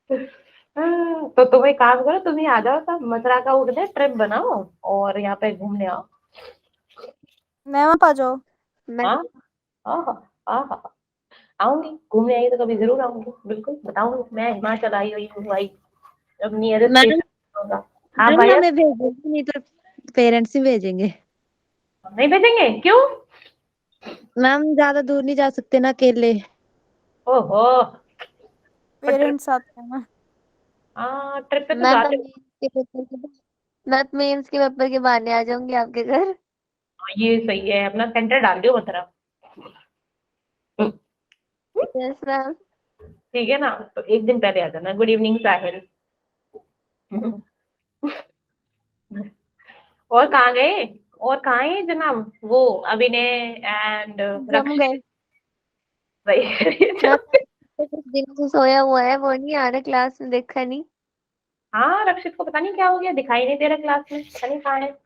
तो तुम एक काम करो, तुम ही आ जाओ, सब मथुरा का वो कहते हैं ट्रिप बनाओ और यहाँ पे घूमने आओ। मैं वहां आ जाओ। मैं हाँ हाँ हाँ हाँ, आऊंगी घूमने, आई तो कभी जरूर आऊंगी, बिल्कुल बताऊंगी। मैं हिमाचल आई हुई हूँ भाई, अब नियरेस्ट मैम स्टेशन होगा। हाँ मैम भाई, हमें भेजेंगे नहीं तो पेरेंट्स ही भेजेंगे। नहीं भेजेंगे क्यों? मैम ज्यादा दूर नहीं जा सकते ना अकेले। ओहो, पर ट्रिप, पेरेंट्स आते हैं ना। हाँ ट्रिप पे तो मैम जाते हो। मैं मेंस के पेपर के बहाने आ जाऊंगी आपके घर। ये सही है, अपना सेंटर डाल दियो मथुरा। Yes ma'am. ठीक है ना, तो एक दिन पहले आ जाना। गुड इवनिंग साहिल। और कहाँ गए? और कहाँ है जनाब वो अभिनय एंड जम गए। रक्षित? भाई मैम तो कुछ दिनों से सोया हुआ है, वो नहीं आ रहा क्लास में, देखा नहीं। हाँ, रक्षित को पता नहीं क्या हो गया, दिखाई नहीं दे रहा क्लास में, पता नहीं कहाँ है।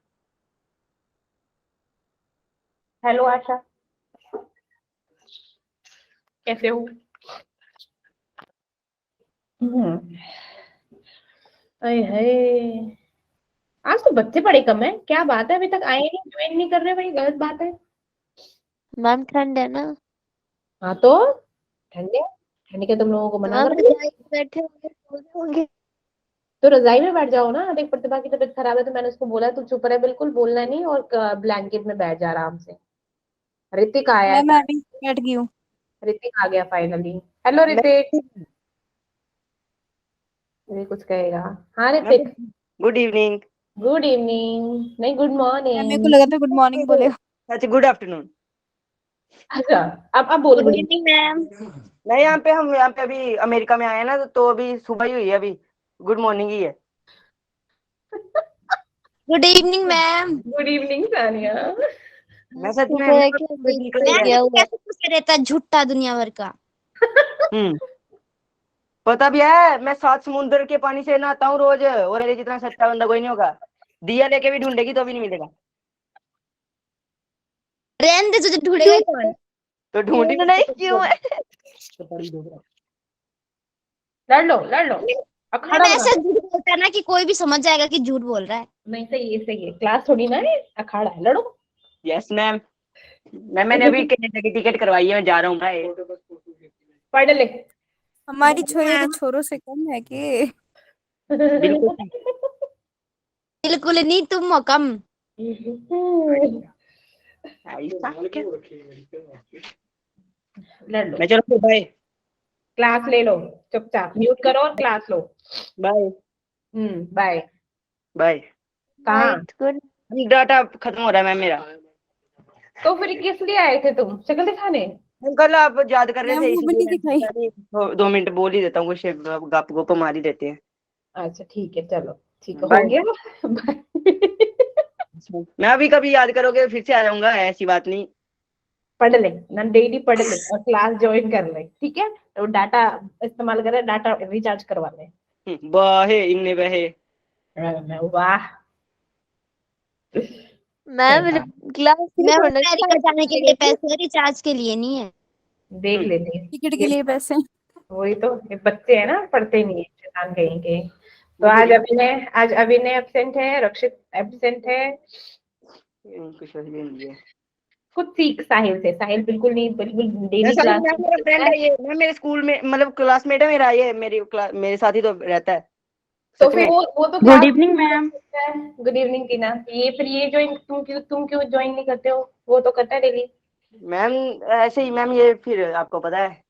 हेलो आशा, कैसे हो? हम्म, अरे हाय, आज तो बच्चे बड़े कम है, क्या बात है? अभी तक आए नहीं, ज्वाइन नहीं कर रहे भाई, गलत बात है। मैम ठंड है ना। हाँ तो ठंडे, ठंड के तुम लोगों को तो मना मैम कर रहे। रजाई में बैठे होंगे, सो रहे होंगे। तो रजाई में बैठ जाओ ना। देख प्रतिभा की तबीयत खराब है तो मैंने उसको बोला तू चुप रहे, बिल्कुल बोलना नहीं, और ब्लैंकेट में बैठ जा आराम से। ऋतिक आया है। मैं भी बैठ गई हूँ। ऋतिक आ गया फाइनली। हेलो ऋतिक। ये कुछ कहेगा। हाँ Hrithik. Good evening. Good evening, नहीं गुड मैं मेरे को मॉर्निंग। लगा था गुड मॉर्निंग बोलेगा। अच्छा, गुड आफ्टरनून। अच्छा, अब बोल गुड गुड इवनिंग मैम। नहीं, यहाँ पे अभी अमेरिका में आए हैं ना, तो अभी सुबह ही हुई है, अभी गुड मॉर्निंग ही है। Good evening ma'am. Good evening Sania. मैं सच में शुक्र है कि पेट अभी निकला ही सो है। गया हुआ है। कैसे खुश रहता है झूठा दुनिया भर का। हम्म। पता भी है, मैं 7 समुद्र के पानी से नहाता हूँ रोज, और मेरे जितना सच्चा बंदा कोई नहीं होगा। दिया लेके भी ढूंढेगी तो भी नहीं मिलेगा। रहने दे, तुझे ढूंढेगा ही कौन। तो ढूंढी नहीं क्यों है? लड़ लो लड़ लो, मैम अखाड़ा बना ऐसा लो। झूठ बोलता है ना कि कोई भी समझ जाएगा कि झूठ बोल रहा है। नहीं सही है, सही है, क्लास थोड़ी ना है, अखाड़ा है, लड़ो। Yes ma'am. मैंने अभी कनाडा की टिकट करवाई है, मैं जा रहा हूँ भाई। पढ़ ले। हमारी छोरी तो छोरों से कम है कि। बिल्कुल ठीक। बिल्कुल नहीं, तुम हो कम। ऐसा क्या? लड़ लो। मैं चलो फिर, बाय। क्लास ले लो, चुपचाप म्यूट करो और क्लास लो। बाय। बाय। बाय। कहाँ? Night good. डाटा खत्म हो रहा है मैम मेरा। तो फिर किस लिए आए थे तुम, शक्ल दिखाने? अंकल आप याद कर रहे मैम थे, वो भी इसलिए नहीं मैं दिखाई। सोचा कि 2 मिनट बोल ही देता हूँ, कुछ गप गोप मार ही देते हैं। अच्छा ठीक है, चलो ठीक है, हो बाय। गया। बाय। मैं अभी कभी याद करोगे फिर से आ जाऊंगा, ऐसी बात नहीं। पढ़ ले ना, डेली पढ़ ले और क्लास ज्वाइन कर ले, ठीक है? तो डाटा इस्तेमाल करे, डाटा रिचार्ज करवा ले। बहे इनने बहे। वाह। मैम चल, क्लास में मैम थोड़ा अमेरिका जाने के लिए पैसे रिचार्ज के लिए नहीं है। देख ले ले। टिकट के ये लिए पैसे। वही तो, ये बच्चे है ना, पढ़ते नहीं है शैतान कहीं के। तो मुझे आज अभिनय एब्सेंट है, रक्षित एब्सेंट है। कुछ नहीं है। खुद सीख साहिल से, साहिल बिल्कुल नहीं, बिल्कुल मैं डेली साहिल क्लास मैम मेरा करता फ्रेंड है। है, ये मैम मेरे स्कूल में मतलब क्लासमेट है मेरा, ये मेरे साथ ही तो रहता है। तो सच फिर में। वो तो गुड क्लास इवनिंग मैम। करता है। गुड इवनिंग टीना। ये फिर ये ज्वाइन, तुम क्यों ज्वाइन नहीं करते हो? वो तो करता है डेली। मैम ऐसे ही मैम, ये फिर आपको पता है।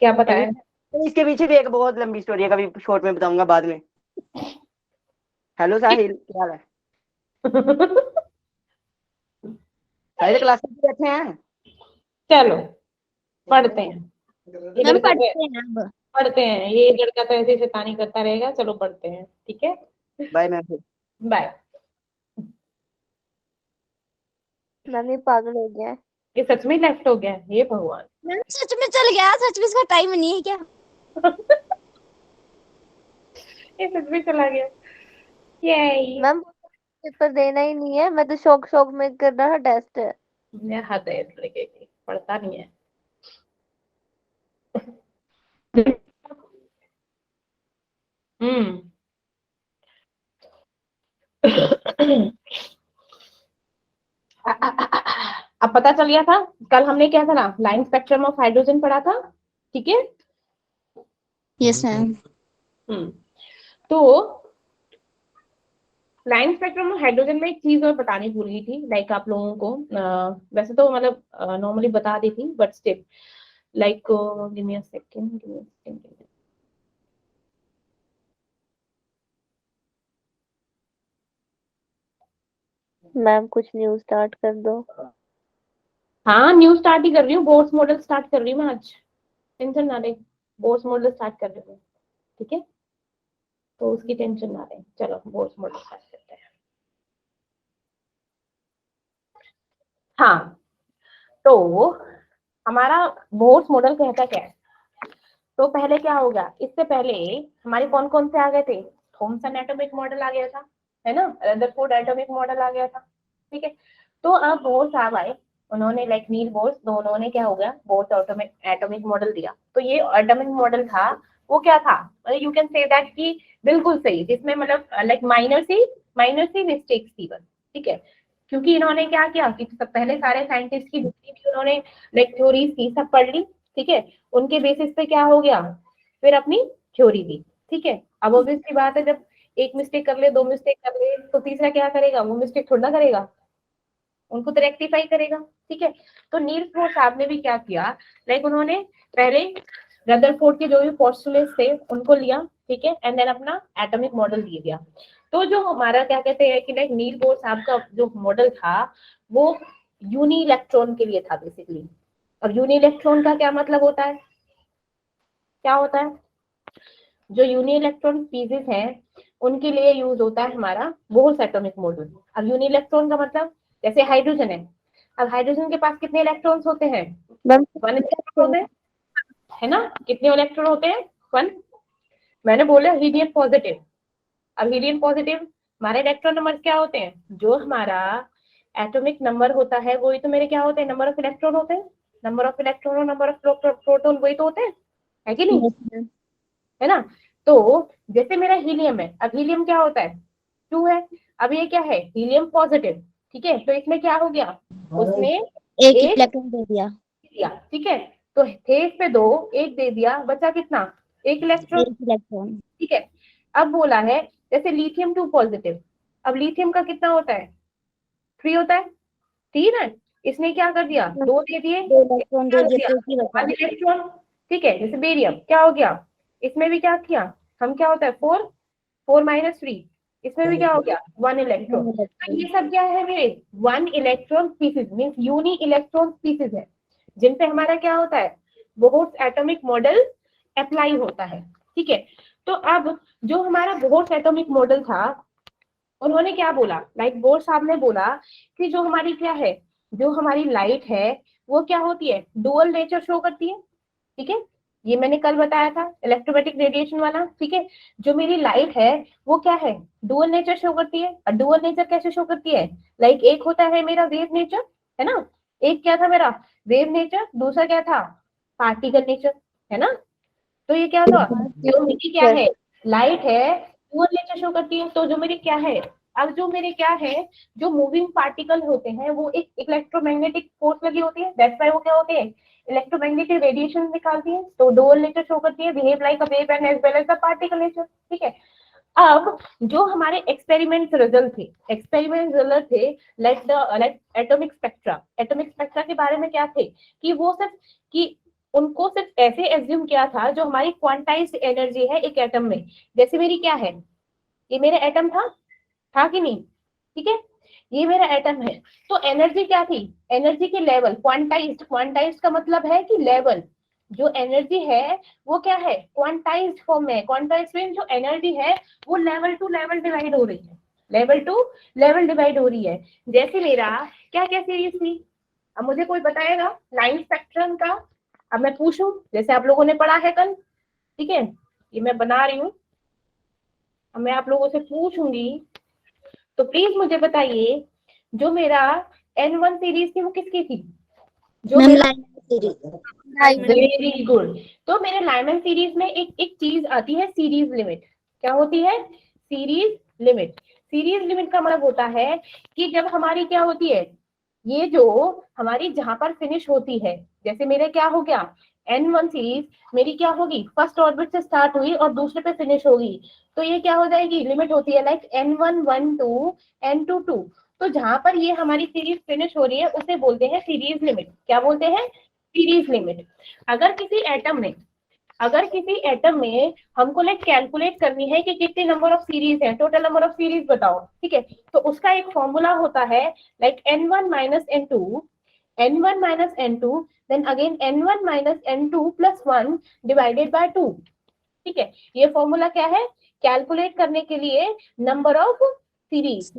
क्या पता नहीं, है? इसके पीछे भी एक बहुत लंबी स्टोरी है, कभी शॉर्ट में बताऊंगा बाद में। हेलो साहिल, क्या हाल है? साहिल क्लास में बैठे हैं। चलो पढ़ते हैं। ये मैम लड़का तो पढ़ते हैं अब। पढ़ते हैं, ये लड़का तो ऐसे ही शैतानी करता रहेगा, चलो पढ़ते हैं, ठीक है? Bye ma'am. बाय। मैम ये पागल हो गया है। ये सच में लेफ्ट हो गया है, हे भगवान। मैम सच में चल गया, सच में इसका टाइम नहीं है क्या। ये सच में चला गया। ये मैम पेपर देना ही नहीं है, मैं तो शौक शौक में कर रहा टेस्ट है। हद है इस लड़के की, पढ़ता नहीं है। हम्म। अब पता चल गया था। कल हमने क्या था ना, लाइन स्पेक्ट्रम ऑफ हाइड्रोजन पढ़ा था, ठीक है। Yes ma'am. तो लाइन स्पेक्ट्रम ऑफ हाइड्रोजन में एक चीज और बतानी भूल गई थी, लाइक आप लोगों को वैसे तो मतलब नॉर्मली बता दी थी, but still like give me a second. Ma'am कुछ न्यू स्टार्ट कर दो। हाँ न्यू स्टार्ट ही कर रही हूँ, बोर्ड्स मॉडल स्टार्ट कर रही हूँ मैं आज, टेंशन ना ले। बोर्ड्स मॉडल स्टार्ट कर रही हूँ, ठीक है, तो उसकी टेंशन ना ले। चलो बोर्ड्स मॉडल स्टार्ट करते हैं। हाँ तो हमारा बोर्ड्स मॉडल कहता क्या है। तो पहले क्या होगा, इससे पहले हमारे कौन कौन से आ गए थे, थॉमसन एटॉमिक मॉडल आ गया था, है ना, रदरफोर्ड एटॉमिक मॉडल आ गया था, ठीक है। तो अब बोर्ड साहब आए, उन्होंने लाइक नील बोर्स, तो उन्होंने क्या हो गया, बोर्ड एटॉमिक एटॉमिक मॉडल दिया। तो ये एटॉमिक मॉडल था, वो क्या था, यू कैन से दैट कि बिल्कुल सही, जिसमें मतलब लाइक माइनर सी मिस्टेक्स थी बस, ठीक है। क्योंकि इन्होंने क्या किया कि सब पहले सारे साइंटिस्ट की जितनी भी उन्होंने लाइक थ्योरीज थी सब पढ़ ली, ठीक है। उनके बेसिस पे क्या हो गया, फिर अपनी थ्योरी दी, ठीक है। अब ऑब्वियसली बात है, जब एक मिस्टेक कर ले, दो मिस्टेक कर ले, तो तीसरा क्या करेगा, वो मिस्टेक थोड़ा ना करेगा, उनको तो रेक्टिफाई करेगा, ठीक है। तो नील्स बोर साहब ने भी क्या किया, लाइक उन्होंने पहले रदरफोर्ड के जो भी पोस्टुलेट्स थे उनको लिया, ठीक है, एंड देन अपना एटॉमिक मॉडल दे दिया। तो जो हमारा क्या कहते हैं कि लाइक नील बोर साहब का जो मॉडल था वो यूनी इलेक्ट्रॉन के लिए था बेसिकली। अब यूनी इलेक्ट्रॉन का क्या मतलब होता है, क्या होता है, जो यूनी इलेक्ट्रॉन स्पीसीज हैं उनके लिए यूज होता है हमारा बोर्स एटॉमिक मॉडल। अब यूनी इलेक्ट्रॉन का मतलब, जैसे हाइड्रोजन है, अब हाइड्रोजन के पास कितने इलेक्ट्रॉन्स होते हैं, मैम 1 इलेक्ट्रॉन होते हैं, है ना, कितने इलेक्ट्रॉन होते हैं, 1। मैंने बोला हीलियम पॉजिटिव। अब हीलियम पॉजिटिव हमारे इलेक्ट्रॉन नंबर क्या होते हैं, जो हमारा एटॉमिक नंबर होता है वही तो मेरे क्या होते हैं, नंबर ऑफ इलेक्ट्रॉन होते हैं। नंबर ऑफ इलेक्ट्रॉन और नंबर ऑफ प्रोटॉन वही तो होते हैं, है कि नहीं, यस मैम। है ना। तो जैसे मेरा हीलियम है, अब हीलियम क्या होता है, 2 है। अब ये क्या है, हीलियम पॉजिटिव, ठीक है। तो इसमें क्या हो गया, उसने एक एक इलेक्ट्रॉन दे दिया। दिया, ठीक है। तो थे इस पे 2, एक दे दिया, बचा कितना, 1 इलेक्ट्रॉन, एक इलेक्ट्रॉन। ठीक है। अब बोला है जैसे लिथियम 2 पॉजिटिव, अब लिथियम का कितना होता है, 3 होता है, ठीक है। इसने क्या कर दिया, 2 दे दिए, दो इलेक्ट्रॉन क्या दे हो दिए गया, तो एक ही बचा। 1 इलेक्ट्रॉन, ठीक है। जैसे बेरियम क्या हो गया, इसमें भी क्या किया हम, क्या होता है 4, 4 - 3, इसमें भी क्या हो गया 1 इलेक्ट्रॉन। तो ये सब क्या है मेरे 1 electron species, means uni electron species है, जिन पे हमारा क्या होता है, बोहर्स एटॉमिक मॉडल अप्लाई होता है, ठीक है। तो अब जो हमारा बोहर्स एटॉमिक मॉडल था, उन्होंने क्या बोला, लाइक बोर साहब ने बोला कि जो हमारी क्या है, जो हमारी लाइट है वो क्या होती है, डुअल नेचर शो करती है, ठीक है। ये मैंने कल बताया था इलेक्ट्रोमैग्नेटिक रेडिएशन वाला, ठीक है। जो मेरी लाइट है वो क्या है, डुअल नेचर शो करती है। और डुअल नेचर कैसे शो करती है, लाइक एक होता है मेरा वेव नेचर, है ना, एक क्या था मेरा वेव नेचर, दूसरा क्या था पार्टिकल नेचर, है ना। तो ये क्या था, जो मेरी क्या है लाइट है डुअल नेचर शो करती है। तो जो मेरी क्या है, अब जो मेरे क्या है, जो मूविंग पार्टिकल होते हैं वो एक इलेक्ट्रोमैग्नेटिक फोर्स लगी होती है, दैट्स व्हाई वो क्या होते हैं, इलेक्ट्रोमैग्नेटिक रेडिएशन निकालती है। तो डुअल नेचर शो करती है, behave like a wave and as well as the particle nature, ठीक है। अब जो हमारे एक्सपेरिमेंट रिजल्ट थे like atomic spectra, atomic spectra के बारे में क्या थे कि वो सिर्फ कि उनको सिर्फ ऐसे एज्यूम किया था, जो हमारी क्वांटाइज्ड एनर्जी है एक एटम में, जैसे मेरी क्या है, ये मेरा एटम था कि नहीं, ठीक है, ये मेरा एटम है। तो एनर्जी क्या थी, एनर्जी के लेवल क्वांटाइज्ड का मतलब है कि लेवल, जो एनर्जी है वो क्या है क्वांटाइज्ड फॉर्म में, क्वांटाइज्ड में जो एनर्जी है वो लेवल टू लेवल डिवाइड हो रही है, लेवल टू लेवल डिवाइड हो रही है। जैसे मेरा क्या क्या सीरीज थी, अब मुझे कोई बताएगा लाइन स्पेक्ट्रम का। अब मैं पूछूं, जैसे आप लोगों ने पढ़ा है कल, ठीक है, ये मैं बना रही हूँ, अब मैं आप लोगों से पूछूंगी, तो प्लीज मुझे बताइए जो मेरा N1 सीरीज थी वो किसकी थी, जो मैम मेरा लाइन। Very good. तो मेरे लाइमन सीरीज में एक चीज आती है सीरीज लिमिट, क्या होती है? Series limit. सीरीज लिमिट का मतलब होता है कि जब हमारी क्या होती है, ये जो हमारी जहां पर फिनिश होती है, जैसे मेरे क्या हो गया, N1 सीरीज मेरी क्या होगी, फर्स्ट ऑर्बिट से स्टार्ट हुई और दूसरे पे फिनिश होगी, तो ये क्या हो जाएगी, लिमिट होती है लाइक N1 1 2 N2 2। तो जहां पर ये हमारी सीरीज फिनिश हो रही है उसे बोलते हैं सीरीज लिमिट। क्या बोलते हैं? Series limit. अगर किसी एटम में हमको लाइक कैलकुलेट करनी है कि कितने नंबर ऑफ सीरीज है, टोटल नंबर ऑफ सीरीज बताओ, ठीक है, तो उसका एक फॉर्मूला होता है like N1 minus N2 then again N1 minus N2 plus 1 divided by 2। ठीक है, ये फॉर्मूला क्या है, कैलकुलेट करने के लिए नंबर ऑफ सीरीज।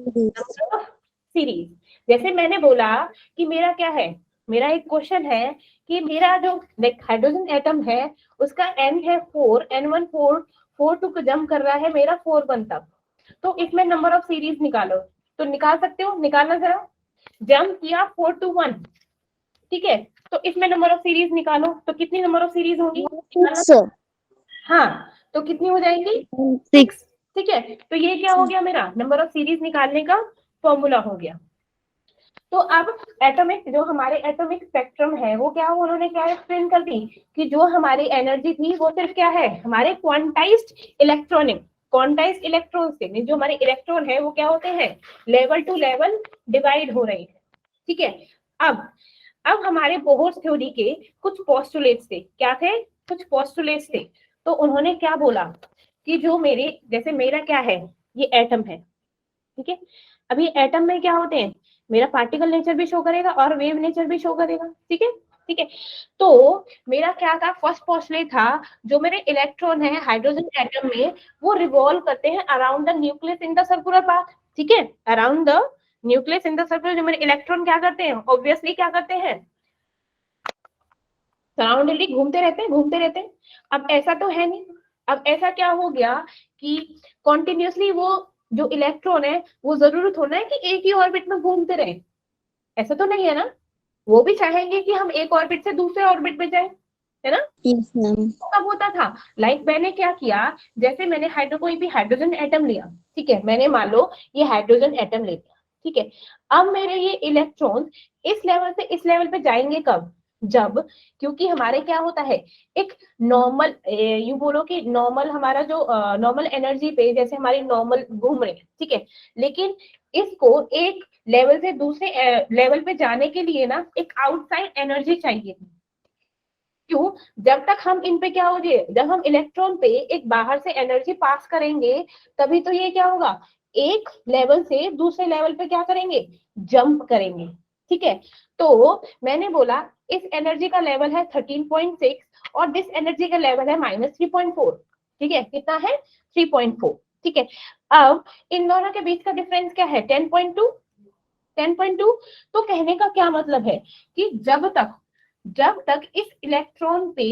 जैसे मैंने बोला कि मेरा क्या है, मेरा एक क्वेश्चन है कि मेरा जो हाइड्रोजन एटम है उसका n है 4, N1 4 टू जंप कर रहा है मेरा 4 1 तक, तो इसमें नंबर ऑफ सीरीज निकालो। तो निकाल सकते हो, निकालना जरा। जंप किया 4 to 1, ठीक है, तो इसमें नंबर ऑफ सीरीज निकालो, तो कितनी नंबर ऑफ सीरीज होंगी? हाँ, तो कितनी हो जाएंगी? 6। ठीक है, तो ये क्या हो गया, मेरा नंबर ऑफ सीरीज निकालने का फॉर्मूला हो गया। तो अब एटॉमिक, जो हमारे एटॉमिक स्पेक्ट्रम है वो क्या, उन्होंने क्या एक्सप्लेन कर दी कि जो हमारी एनर्जी थी वो सिर्फ क्या है, हमारे क्वांटाइज्ड इलेक्ट्रॉन से, जो हमारे इलेक्ट्रॉन है वो क्या होते हैं, लेवल टू लेवल डिवाइड हो रहे हैं। ठीक है, अब हमारे बोहर्स थ्योरी के कुछ पोस्टुलेट्स थे। क्या थे? कुछ पोस्टुलेट्स थे। तो उन्होंने क्या बोला कि जो मेरे, जैसे मेरा क्या है, ये एटम है, ठीक है, अभी एटम में क्या होते हैं, मेरा पार्टिकल नेचर भी शो करेगा और वेव नेचर भी शो करेगा। ठीक है, ठीक है, तो मेरा क्या था, फर्स्ट पोस्टुलेट था, जो मेरे इलेक्ट्रॉन है हाइड्रोजन एटम में, वो रिवॉल्व करते हैं around the nucleus in the circular path. ठीक है, around the nucleus in the circular, जो मेरे इलेक्ट्रॉन क्या करते हैं, ऑब्वियसली क्या करते हैं, सराउंडिंगली घूमते रहते हैं। अब ऐसा तो है नहीं, अब ऐसा क्या हो गया कि कॉन्टिन्यूसली वो जो इलेक्ट्रॉन है वो जरूरत होना है कि एक ही ऑर्बिट में घूमते रहे, ऐसा तो नहीं है ना, वो भी चाहेंगे कि हम एक ऑर्बिट से दूसरे ऑर्बिट में जाए, है ना। Yes, ma'am. कब होता था, लाइक मैंने क्या किया, जैसे मैंने कोई भी हाइड्रोजन एटम लिया, ठीक है, मैंने मान लो ये हाइड्रोजन एटम ले लिया, ठीक है, अब मेरे ये इलेक्ट्रॉन इस लेवल से इस लेवल पे जाएंगे कब, जब, क्योंकि हमारे क्या होता है, एक नॉर्मल, यू बोलो कि नॉर्मल हमारा जो नॉर्मल एनर्जी पे जैसे हमारी नॉर्मल घूम रहे हैं, ठीक है, लेकिन इसको एक लेवल से दूसरे लेवल पे जाने के लिए ना एक आउटसाइड एनर्जी चाहिए। क्यों? जब तक हम इन पे क्या हो जाए, जब हम इलेक्ट्रॉन पे एक बाहर से एनर्जी पास करेंगे तभी तो ये क्या होगा, एक लेवल से दूसरे लेवल पे क्या करेंगे, जंप करेंगे। ठीक है, तो मैंने बोला इस एनर्जी का लेवल है 13.6 और दिस एनर्जी का लेवल है -3.4। ठीक है, कितना है, 3.4। ठीक है, अब इन दोनों के बीच का डिफरेंस क्या है, 10.2। तो कहने का क्या मतलब है कि जब तक इस इलेक्ट्रॉन पे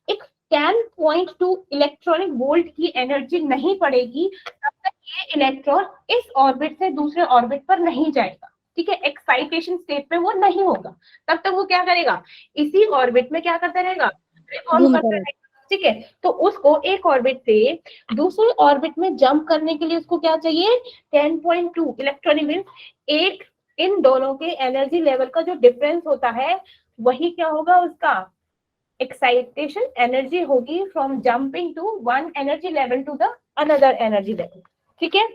एक 10.2 इलेक्ट्रॉनिक वोल्ट की एनर्जी नहीं पड़ेगी, तब तक ये इलेक्ट्रॉन इस ऑर्बिट से दूसरे ऑर्बिट पर नहीं जाएगा। ठीक है, एक्साइटेशन स्टेट में वो नहीं होगा, तब तक वो क्या करेगा, इसी ऑर्बिट में क्या करता रहेगा, रिवॉल्व करता रहेगा। ठीक है, तो उसको एक ऑर्बिट से दूसरे ऑर्बिट में जंप करने के लिए उसको क्या चाहिए, 10.2 इलेक्ट्रॉनिक मींस एक, इन दोनों के एनर्जी लेवल का जो डिफरेंस होता है वही क्या होगा, उसका एक्साइटेशन एनर्जी होगी from jumping to one energy level to the another energy level. ठीक है,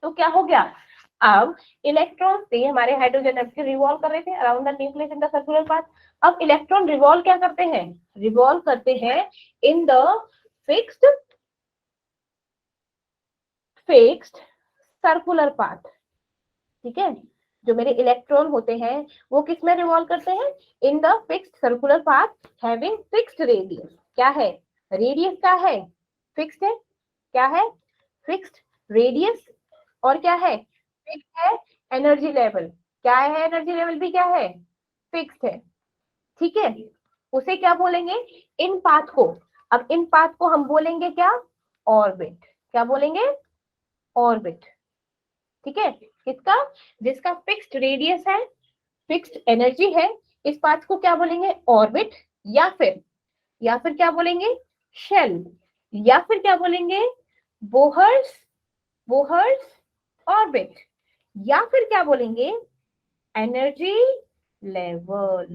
तो क्या हो गया, अब इलेक्ट्रॉन से हमारे हाइड्रोजन एटम रिवॉल्व कर रहे थे around the nucleus in the circular path. अब इलेक्ट्रॉन रिवॉल्व क्या करते हैं, रिवॉल्व करते हैं in the fixed circular path. ठीक है, जो मेरे इलेक्ट्रॉन होते हैं वो किस में रिवॉल्व करते हैं, in the fixed circular path having fixed radius. क्या है, रेडियस क्या है, फिक्स्ड है, क्या है, फिक्स्ड रेडियस, और क्या है, फिक्स्ड है एनर्जी लेवल, क्या है, एनर्जी लेवल भी क्या है, फिक्स्ड है। ठीक है, उसे क्या बोलेंगे, इन पाथ को, अब इन पाथ को हम बोलेंगे क्या, ऑर्बिट। क्या बोलेंगे, ऑर्बिट। ठीक है, किसका, जिसका फिक्स्ड रेडियस है, फिक्स्ड एनर्जी है, इस पाथ को क्या बोलेंगे, ऑर्बिट, या फिर क्या बोलेंगे, शेल, या फिर क्या बोलेंगे, बोहर्स बोहर्स ऑर्बिट, या फिर क्या बोलेंगे, एनर्जी लेवल।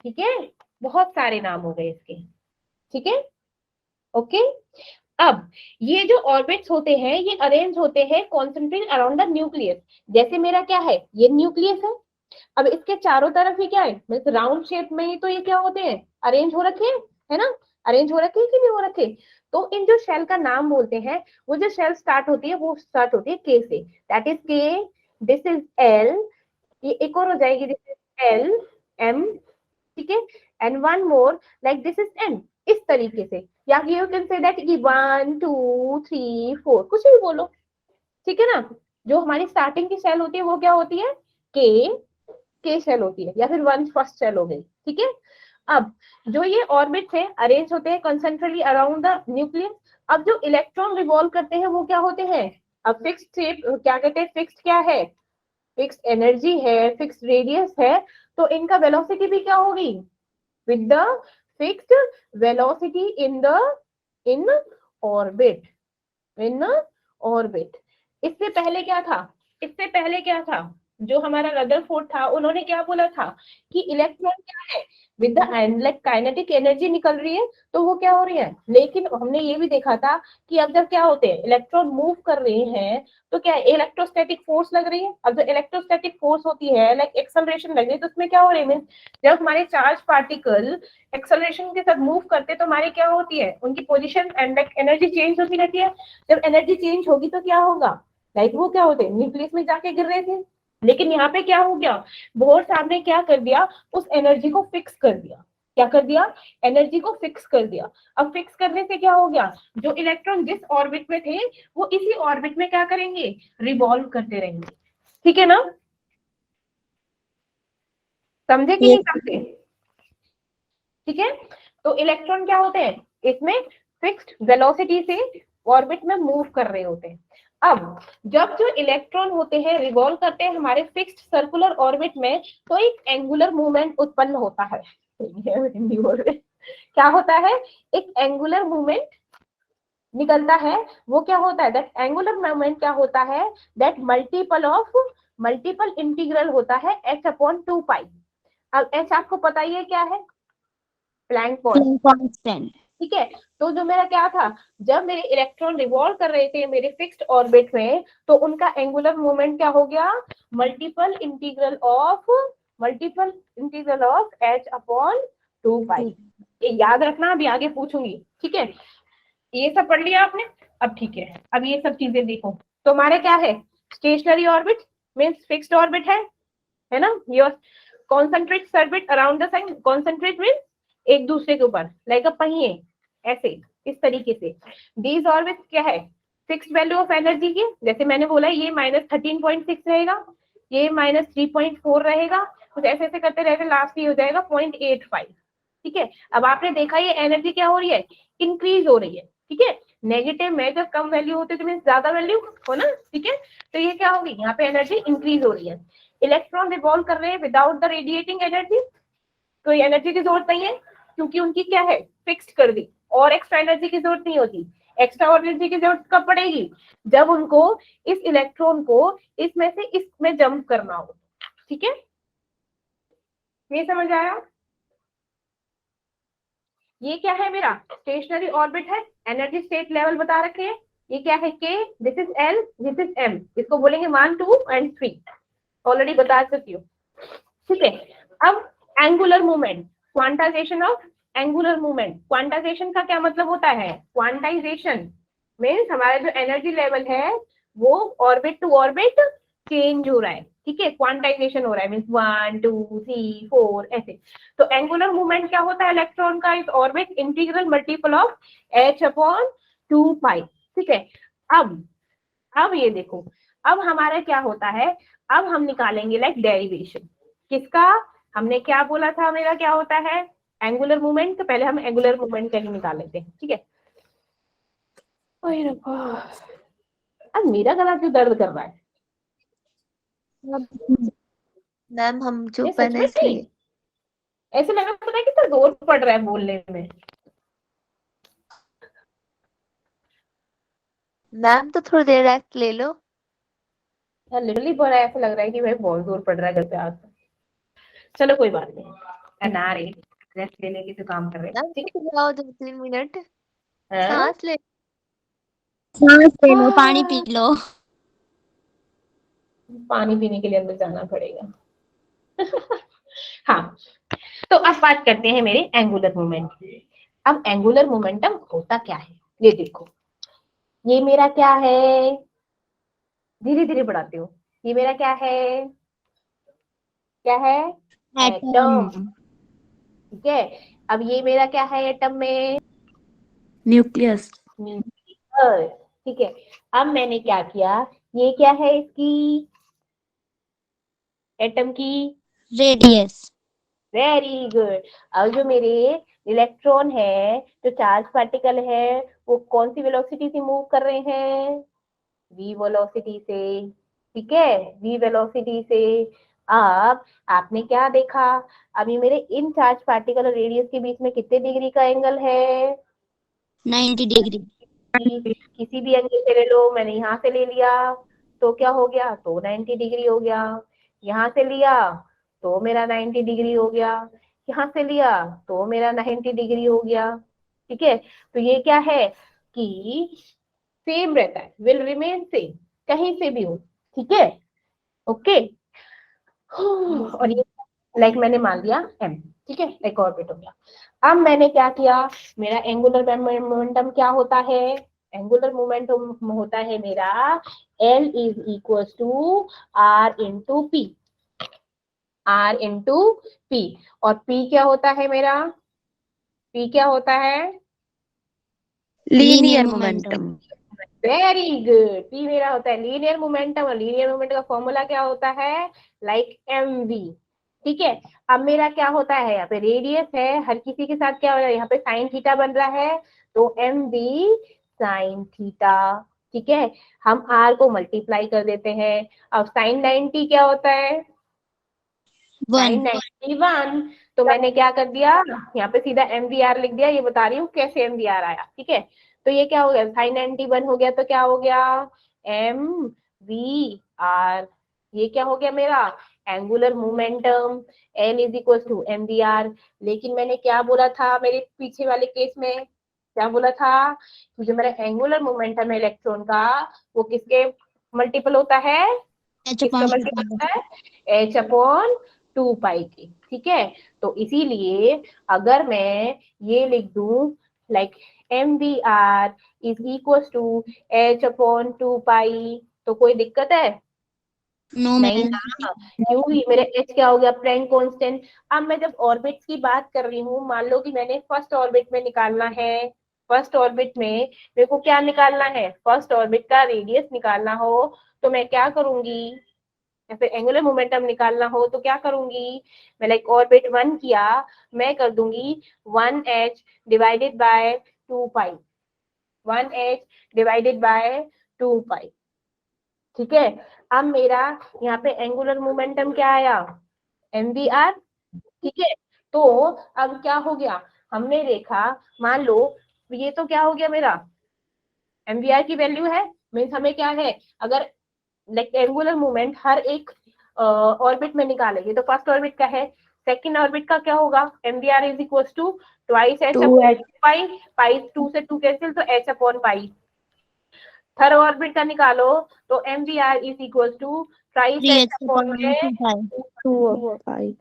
ठीक है, बहुत सारे नाम हो गए इसके। ठीक है, ओके। अब ये जो ऑर्बिट्स होते हैं ये अरेंज होते हैं कॉन्सेंट्रेट अराउंड द न्यूक्लियस। जैसे मेरा क्या है, ये न्यूक्लियस है। अब इसके चारों तरफ ही क्या है, मतलब राउंड शेप में ही तो ये क्या होते हैं, अरेंज हो रखे हैं, है ना। अरेंज हो रखे हैं कि नहीं हो रखे। तो इन जो शेल का नाम बोलते हैं, वो जो शेल स्टार्ट होती है वो स्टार्ट होती है के से, दैट इज के, दिस इज एल, ये एक और हो जाएगी, दिस इज एल एम, ठीक है, and one more like this is an, इस तरीके से। या यू कैन से दैट कि 1 2 3 4, कुछ भी बोलो। ठीक है ना। जो हमारी स्टार्टिंग की सेल होती है वो क्या होती है, के सेल होती है, या फिर वन फर्स्ट सेल हो गई। ठीक है। अब जो ये ऑर्बिट है अरेंज होते हैं कंसेंट्रेटली अराउंड द न्यूक्लियस। अब जो इलेक्ट्रॉन रिवॉल्व करते हैं वो क्या होते हैं, अब फिक्स्ड शेप क्या कहते हैं, फिक्स्ड क्या है, फिक्स्ड एनर्जी है, फिक्स्ड रेडियस है, तो इनका वेलोसिटी भी क्या होगी, with the fixed velocity in the in orbit, in orbit। इससे पहले क्या था, इससे पहले क्या था, जो हमारा रदरफोर्ड था उन्होंने क्या बोला था कि इलेक्ट्रॉन क्या है, with the like kinetic energy निकल रही है तो वो क्या हो रही है। लेकिन हमने ये भी देखा था कि अब जब क्या होते हैं, इलेक्ट्रॉन मूव कर रहे हैं तो क्या इलेक्ट्रोस्टैटिक फोर्स लग रही है। अब जो इलेक्ट्रोस्टैटिक फोर्स होती है लाइक एक्सेलरेशन लग रही है, तो उसमें क्या हो रही है, मींस जब हमारे चार्ज पार्टिकल एक्सेलरेशन के साथ मूव करते हैं तो हमारी क्या होती है, उनकी position and like energy change होती रहती है। जब एनर्जी चेंज होगी तो क्या होगा, लाइक वो क्या होते हैं, न्यूक्लियस में जाके गिर रहे थे। लेकिन यहाँ पे क्या हो गया, बोहर साहब ने क्या कर दिया, उस एनर्जी को फिक्स कर दिया। क्या कर दिया, एनर्जी को फिक्स कर दिया। अब फिक्स करने से क्या हो गया, जो इलेक्ट्रॉन जिस ऑर्बिट में थे वो इसी ऑर्बिट में क्या करेंगे, रिवॉल्व करते रहेंगे। ठीक है ना, समझे कि Yes. नहीं समझे। ठीक है, तो इलेक्ट्रॉन क्या होते हैं, इसमें फिक्स्ड वेलोसिटी से ऑर्बिट में मूव कर रहे होते हैं। अब जब जो इलेक्ट्रॉन होते हैं रिवॉल्व करते हैं हमारे फिक्स्ड सर्कुलर ऑर्बिट में, तो एक एंगुलर मूवमेंट उत्पन्न होता है। क्या होता है, एक एंगुलर मूवमेंट निकलता है। वो क्या होता है, दैट एंगुलर मूवमेंट क्या होता है, दैट मल्टीपल इंटीग्रल होता है h/2 पाई। अब h आपको पता ही है क्या है, प्लैंक Planck constant. ठीक है। तो जो मेरा क्या था, जब मेरे इलेक्ट्रॉन रिवॉल्व कर रहे थे मेरे फिक्स्ड ऑर्बिट में, तो उनका एंगुलर मोमेंट क्या हो गया, मल्टीपल इंटीग्रल ऑफ h/2 पाई। ये याद रखना, अभी आगे पूछूंगी। ठीक है, ये सब पढ़ लिया आपने। अब ठीक है, अब ये सब चीजें देखो। तो हमारे क्या है, stationary orbit means fixed orbit है ना। Your concentrate orbit around the sun, concentrate means एक दूसरे के ऊपर, लाइक अ पहिए ऐसे, इस तरीके से। दीज ऑर्बिट्स क्या है, फिक्स्ड वैल्यू ऑफ एनर्जी की, जैसे मैंने बोला ये -13.6 रहेगा, ये -3.4 रहेगा, कुछ ऐसे ऐसे करते रहते, लास्ट ही हो जाएगा 0.85। ठीक है, अब आपने देखा ये एनर्जी क्या हो रही है, इंक्रीज हो रही है। ठीक है, नेगेटिव में जब कम वैल्यू होती है तो मीन ज्यादा वैल्यू हो ना। ठीक है, तो ये क्या होगी, यहाँ पे एनर्जी इंक्रीज हो रही है। इलेक्ट्रॉन रिवॉल्व कर रहे हैं विदाउट द रेडिएटिंग एनर्जी, कोई एनर्जी की जरूरत नहीं है क्योंकि उनकी क्या है, फिक्स्ड कर दी, और एक्स्ट्रा एनर्जी की जरूरत नहीं होती। एक्स्ट्रा एनर्जी की जरूरत कब पड़ेगी, जब उनको इस इलेक्ट्रॉन को इसमें से इसमें जंप करना हो। ठीक है, ये समझ आया। ये क्या है, मेरा स्टेशनरी ऑर्बिट है, एनर्जी स्टेट लेवल बता रखे हैं। ये क्या है, K, this is L, this is M, इसको बोलेंगे 1 2 एंड 3, ऑलरेडी बता चुकी हूँ। ठीक है, अब angular movement, quantization of angular movement. Quantization का क्या मतलब होता है, क्वांटाइजेशन मीन्स हमारा जो एनर्जी लेवल है वो ऑर्बिट टू ऑर्बिट चेंज हो रहा है। ठीक है, क्वांटाइजेशन हो रहा है मीन्स 1 2 3 4 ऐसे। तो एंगुलर मूवमेंट क्या होता है इलेक्ट्रॉन का, इस orbit integral multiple of h/2 पाई। ठीक है, अब ये देखो, अब हमारा क्या होता है, अब हम निकालेंगे लाइक डेरिवेशन किसका, हमने क्या बोला था, मेरा क्या होता है एंगुलर मूवमेंट। तो पहले हम एंगुलर मूवमेंट का ही निकाल लेते हैं। ठीक है, अब मेरा गला क्यों दर्द कर रहा है, मैम हम ये चुप सच है ना में नहीं, इसलिए। ऐसे लग रहा है पता है कितना जोर पड़ रहा है बोलने में। मैम तो थोड़ी देर रेस्ट ले लो। लिटरली बड़ा ऐसा लग रहा है कि भाई बहुत दूर पड़ रहा है घर पे आज। चलो कोई बात नहीं, अनारे रेस्ट लेने की तो काम कर रहे हैं, मैम ठीक तो जाओ 2-3 मिनट है। हाँ? सांस ले। सांस ले लो, पानी पी लो। पानी पीने के लिए अंदर जाना पड़ेगा। हाँ, तो अब बात करते हैं मेरे एंगुलर मोमेंट की। अब एंगुलर मोमेंटम होता क्या है, ये देखो। ये मेरा क्या है, धीरे धीरे बढ़ाती हूँ। ये मेरा क्या है, क्या है, एटम। एटम। ठीक है, अब ये मेरा क्या है एटम में, न्यूक्लियस। न्यूक्लियस। ठीक है, अब मैंने क्या किया, ये क्या है इसकी, एटम की, रेडियस। Very good. अब जो मेरे इलेक्ट्रॉन है, जो चार्ज पार्टिकल है, वो कौन सी वेलोसिटी से मूव कर रहे हैं, वी वेलोसिटी से। ठीक है, वी वेलोसिटी से। अब आपने क्या देखा, अभी मेरे इन चार्ज पार्टिकल और रेडियस के बीच में कितने डिग्री का एंगल है, 90 डिग्री। किसी भी एंगल से ले लो, मैंने यहाँ से ले लिया तो क्या हो गया, तो 90 डिग्री हो गया। यहाँ से लिया तो मेरा 90 डिग्री हो गया, यहाँ से लिया तो मेरा 90 डिग्री हो गया। ठीक है, तो ये क्या है कि सेम रहता है, विल रिमेन सेम, कहीं से भी हो। ठीक है, ओके। और ये लाइक मैंने मान लिया m, ठीक है, लाइक ऑर्बिट हो गया। अब मैंने क्या किया, मेरा एंगुलर मोमेंटम क्या होता है, एंगुलर मोमेंटम होता है मेरा L is equal to R into P, R into P. और P क्या होता है मेरा, P क्या होता है, linear momentum. Very good. P मेरा होता है लीनियर मोमेंटम, और लीनियर मोमेंटम का फॉर्मूला क्या होता है, लाइक mv। ठीक है, अब मेरा क्या होता है, यहाँ पे रेडियस है, हर किसी के साथ क्या हो रहा है, यहाँ पे साइन थीटा बन रहा है, तो mv साइन थीटा। ठीक है, हम r को मल्टीप्लाई कर देते हैं। अब साइन 90 क्या होता है, साइन 91। तो मैंने क्या कर दिया, यहाँ पे सीधा MVR लिख दिया, ये बता रही हूँ कैसे MVR आया। ठीक है, तो ये क्या हो गया, साइन 91 हो गया, तो क्या हो गया, MVR। ये क्या हो गया मेरा, angular momentum, L is equal to MVR। लेकिन मैंने क्या बोला था मेरे पीछे वाले केस में, क्या बोला था, कि जो मेरा एंगुलर मोमेंटम है इलेक्ट्रॉन का, वो किसके मल्टीपल होता है, किसका मल्टीपल होता है, H/2 पाई की। ठीक है, तो इसीलिए अगर मैं ये लिख दूं like MVR is equal to H/2 pi, तो कोई दिक्कत है, नो नहीं मैम। ना, क्योंकि मेरे H क्या हो गया, प्लैंक कांस्टेंट। अब मैं जब ऑर्बिट्स की बात कर रही हूँ, मान लो कि मैंने फर्स्ट ऑर्बिट में निकालना है, फर्स्ट ऑर्बिट में मेरे को क्या निकालना है, फर्स्ट ऑर्बिट का रेडियस निकालना हो, तो मैं क्या करूंगी, या फिर एंगुलर मोमेंटम निकालना हो तो क्या करूंगी, मैं लाइक ऑर्बिट 1 किया, मैं कर दूंगी 1h divided by 2 pi, 1h divided by 2 पाई। ठीक है, अब मेरा यहाँ पे एंगुलर मोमेंटम क्या आया, MVR। ठीक है, तो अब क्या हो गया, हमने देखा, मान लो ये तो क्या हो गया मेरा, MVR की वैल्यू है, मीन्स हमें क्या है, अगर लाइक एंगुलर मूवमेंट हर एक ऑर्बिट में निकालेंगे, तो फर्स्ट ऑर्बिट का है, सेकंड ऑर्बिट का क्या होगा, MVR is equal to twice H upon pi, pi 2 से 2 कैंसिल, तो H upon pi. Third orbit का निकालो, तो MVR is equal to twice H upon में 2 पाई।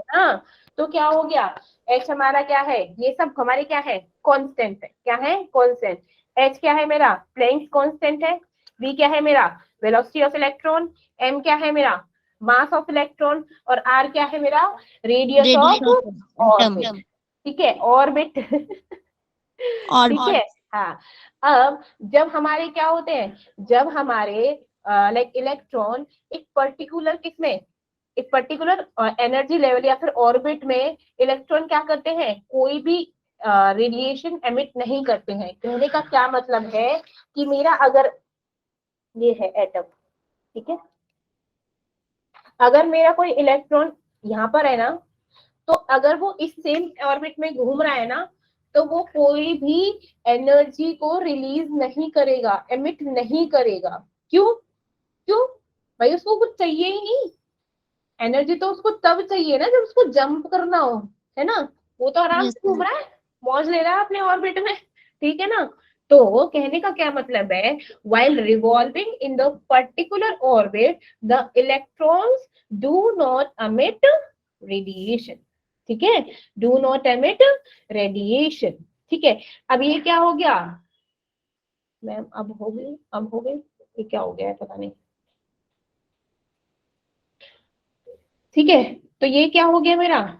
हाँ, तो क्या हो गया, H हमारा क्या है, ये सब हमारे क्या है, कांस्टेंट है, क्या है, कांस्टेंट। H क्या है मेरा, प्लैंक्स कांस्टेंट है। V क्या है मेरा, वेलोसिटी ऑफ इलेक्ट्रॉन। M क्या है मेरा, मास ऑफ इलेक्ट्रॉन। और R क्या है मेरा, रेडियस ऑफ ऑर्बिट। ठीक है, ऑर्बिट। ठीक है, हाँ। अब जब हमारे क्या होते हैं, जब हमारे लाइक इलेक्ट्रॉन एक पर्टिकुलर किसमें, एक पर्टिकुलर एनर्जी लेवल या फिर ऑर्बिट में इलेक्ट्रॉन क्या करते हैं, कोई भी रेडिएशन एमिट नहीं करते हैं। कहने का क्या मतलब है कि मेरा अगर ये है एटम, ठीक है, अगर मेरा कोई इलेक्ट्रॉन यहाँ पर है ना, तो अगर वो इस सेम ऑर्बिट में घूम रहा है ना, तो वो कोई भी एनर्जी को रिलीज नहीं करेगा, एमिट नहीं करेगा। क्यों? क्यों भाई? उसको कुछ चाहिए ही नहीं। एनर्जी तो उसको तब चाहिए ना जब उसको जंप करना हो, है ना? वो तो आराम Yes, से घूम रहा है, मौज ले रहा है अपने ऑर्बिट में, ठीक है ना? तो कहने का क्या मतलब है, while revolving in the particular orbit the electrons do not emit radiation, ठीक है? do not emit radiation, ठीक है? अब ये क्या हो गया मैम? अब हो गई, अब हो गई, ये क्या हो गया है पता नहीं, ठीक है? तो ये क्या हो गया मेरा,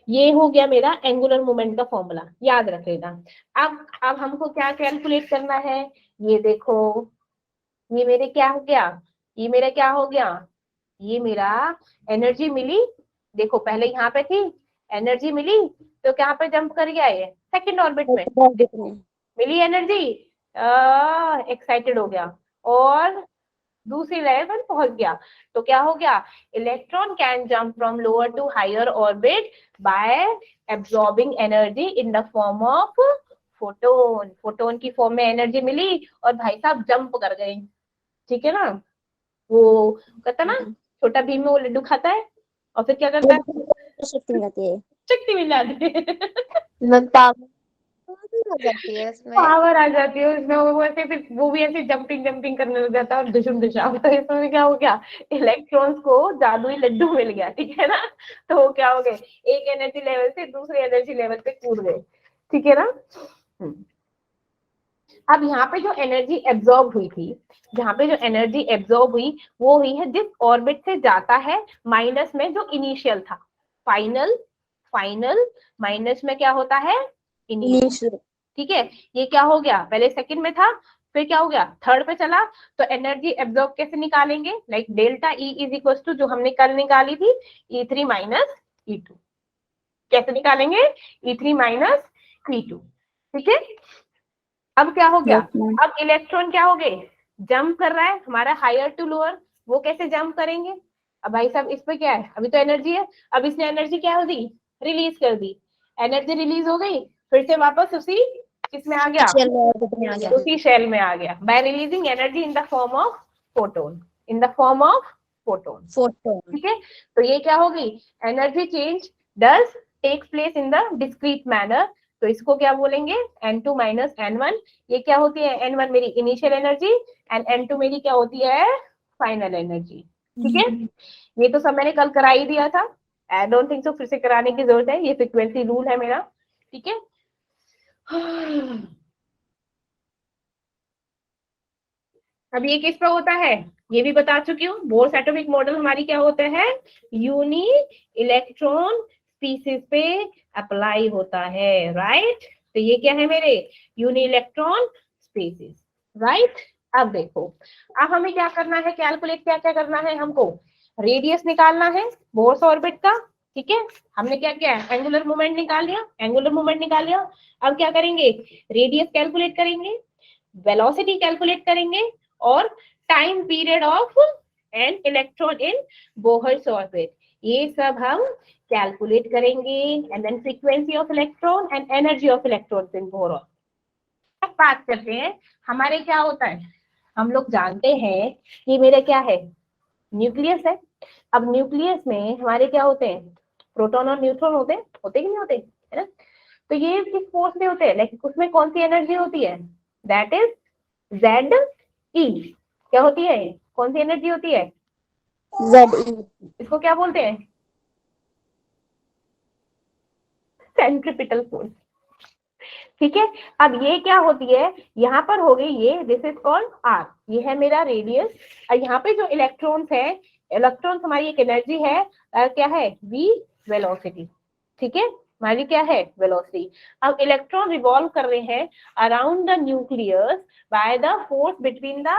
ये हो गया मेरा एंगुलर मोमेंट का फॉर्मूला, याद रख लेना। अब हमको क्या कैलकुलेट करना है, ये देखो, ये मेरे क्या हो गया, ये मेरा क्या हो गया, ये मेरा एनर्जी मिली, देखो पहले यहाँ पे थी, एनर्जी मिली तो क्या पे जंप कर गया, ये सेकंड ऑर्बिट में मिली एनर्जी, एक्साइटेड हो गया और दूसरी लेवल पर पहुंच गया। तो क्या हो गया, electron can jump from lower to higher orbit by absorbing energy in the form of photon. Photon की फॉर्म में एनर्जी मिली और भाई साहब जंप कर गए, ठीक है ना? वो कहता ना छोटा भीम में वो लड्डू खाता है और फिर क्या करता है, शक्ति मिल जाती है, हो जाती है उसमें। पावर आ जाती है उसमें, वो ऐसे फिर वो भी ऐसे जंपिंग जंपिंग करने लग जाता है और दुशुम दुशाम। तो इसमें क्या हो गया, इलेक्ट्रॉन्स को जादुई लड्डू मिल गया, ठीक है ना? तो वो क्या हो गए, एक एनर्जी लेवल से दूसरे एनर्जी लेवल पे कूद गए, ठीक है ना? अब यहाँ पे जो एनर्जी एब्जॉर्ब हुई थी, जहाँ पे जो एनर्जी एब्जॉर्ब हुई वो हुई है जिस ऑर्बिट से जाता है माइनस में जो इनिशियल था, फाइनल फाइनल माइनस में क्या होता है, इनिशियल, ठीक है? ये क्या हो गया, पहले सेकंड में था, फिर क्या हो गया, थर्ड पे चला। तो एनर्जी एब्जॉर्ब कैसे निकालेंगे, like delta E is equal to जो हमने कल निकाली थी E3 माइनस E2, कैसे निकालेंगे, E3 माइनस E2, ठीक है? अब क्या हो गया, अब इलेक्ट्रॉन क्या हो गए, जंप कर रहा है हमारा हायर टू लोअर, वो कैसे जंप करेंगे? अब भाई साहब इस पे क्या है, अभी तो एनर्जी है, अब इसने एनर्जी क्या हो दी, रिलीज कर दी, एनर्जी रिलीज हो गई, फिर से वापस उसी किसमें आ गया, उसी शेल में आ गया, by releasing energy in the form of photon, in the form of photon, ठीक है? तो ये क्या होगी, energy change does takes place in the discrete manner. तो इसको क्या बोलेंगे, N2 माइनस N1। ये क्या होती है, N1 मेरी इनिशियल एनर्जी एंड N2 मेरी क्या होती है, फाइनल एनर्जी, ठीक है? ये तो सब मैंने कल करा ही दिया था, आई डोंट थिंक सो फिर से कराने की जरूरत है, ये फ्रीक्वेंसी रूल है मेरा, ठीक है? अब ये किस पे होता है, ये भी बता चुकी हूँ, बोर्स एटॉमिक मॉडल हमारी क्या होता है, यूनि इलेक्ट्रॉन स्पीसीज पे अप्लाई होता है, राइट? तो ये क्या है मेरे, यूनि इलेक्ट्रॉन स्पीसीज, राइट? अब देखो, अब हमें क्या करना है, कैलकुलेट क्या क्या करना है हमको, रेडियस निकालना है बोर्स ऑर्बिट का, ठीक है? हमने क्या किया, एंगुलर मोमेंट निकाल लिया, एंगुलर मोमेंट निकाल लिया। अब क्या करेंगे, रेडियस कैलकुलेट करेंगे, वेलोसिटी कैलकुलेट करेंगे और time period of an electron in Bohr's orbit, ये सब हम कैलकुलेट करेंगे, and then frequency of electron and energy of electrons in Bohr. अब बात करते हैं हमारे क्या होता है, हम लोग जानते हैं कि मेरे क्या है, न्यूक्लियस है। अब न्यूक्लियस में हमारे क्या होते हैं, प्रोटॉन और न्यूट्रॉन होते हैं, होते कि नहीं होते, है ना? तो ये किस फोर्स में होते हैं, लाइक उसमें कौन सी एनर्जी होती है, दैट इज जेड ई। क्या होती है, कौन सी एनर्जी होती है, जेड ई। इसको क्या बोलते हैं, सेंट्रीपिटल फोर्स, ठीक है? अब ये क्या होती है, यहाँ पर हो गई ये, दिस इज कॉल्ड आर, ये है मेरा रेडियस, और यहाँ पे जो इलेक्ट्रॉन्स है, इलेक्ट्रॉन्स हमारी एक एनर्जी है, क्या है, वी वेलोसिटी, ठीक है? हमारी क्या है, वेलोसिटी। अब इलेक्ट्रॉन रिवॉल्व कर रहे हैं around the nucleus by the force between the,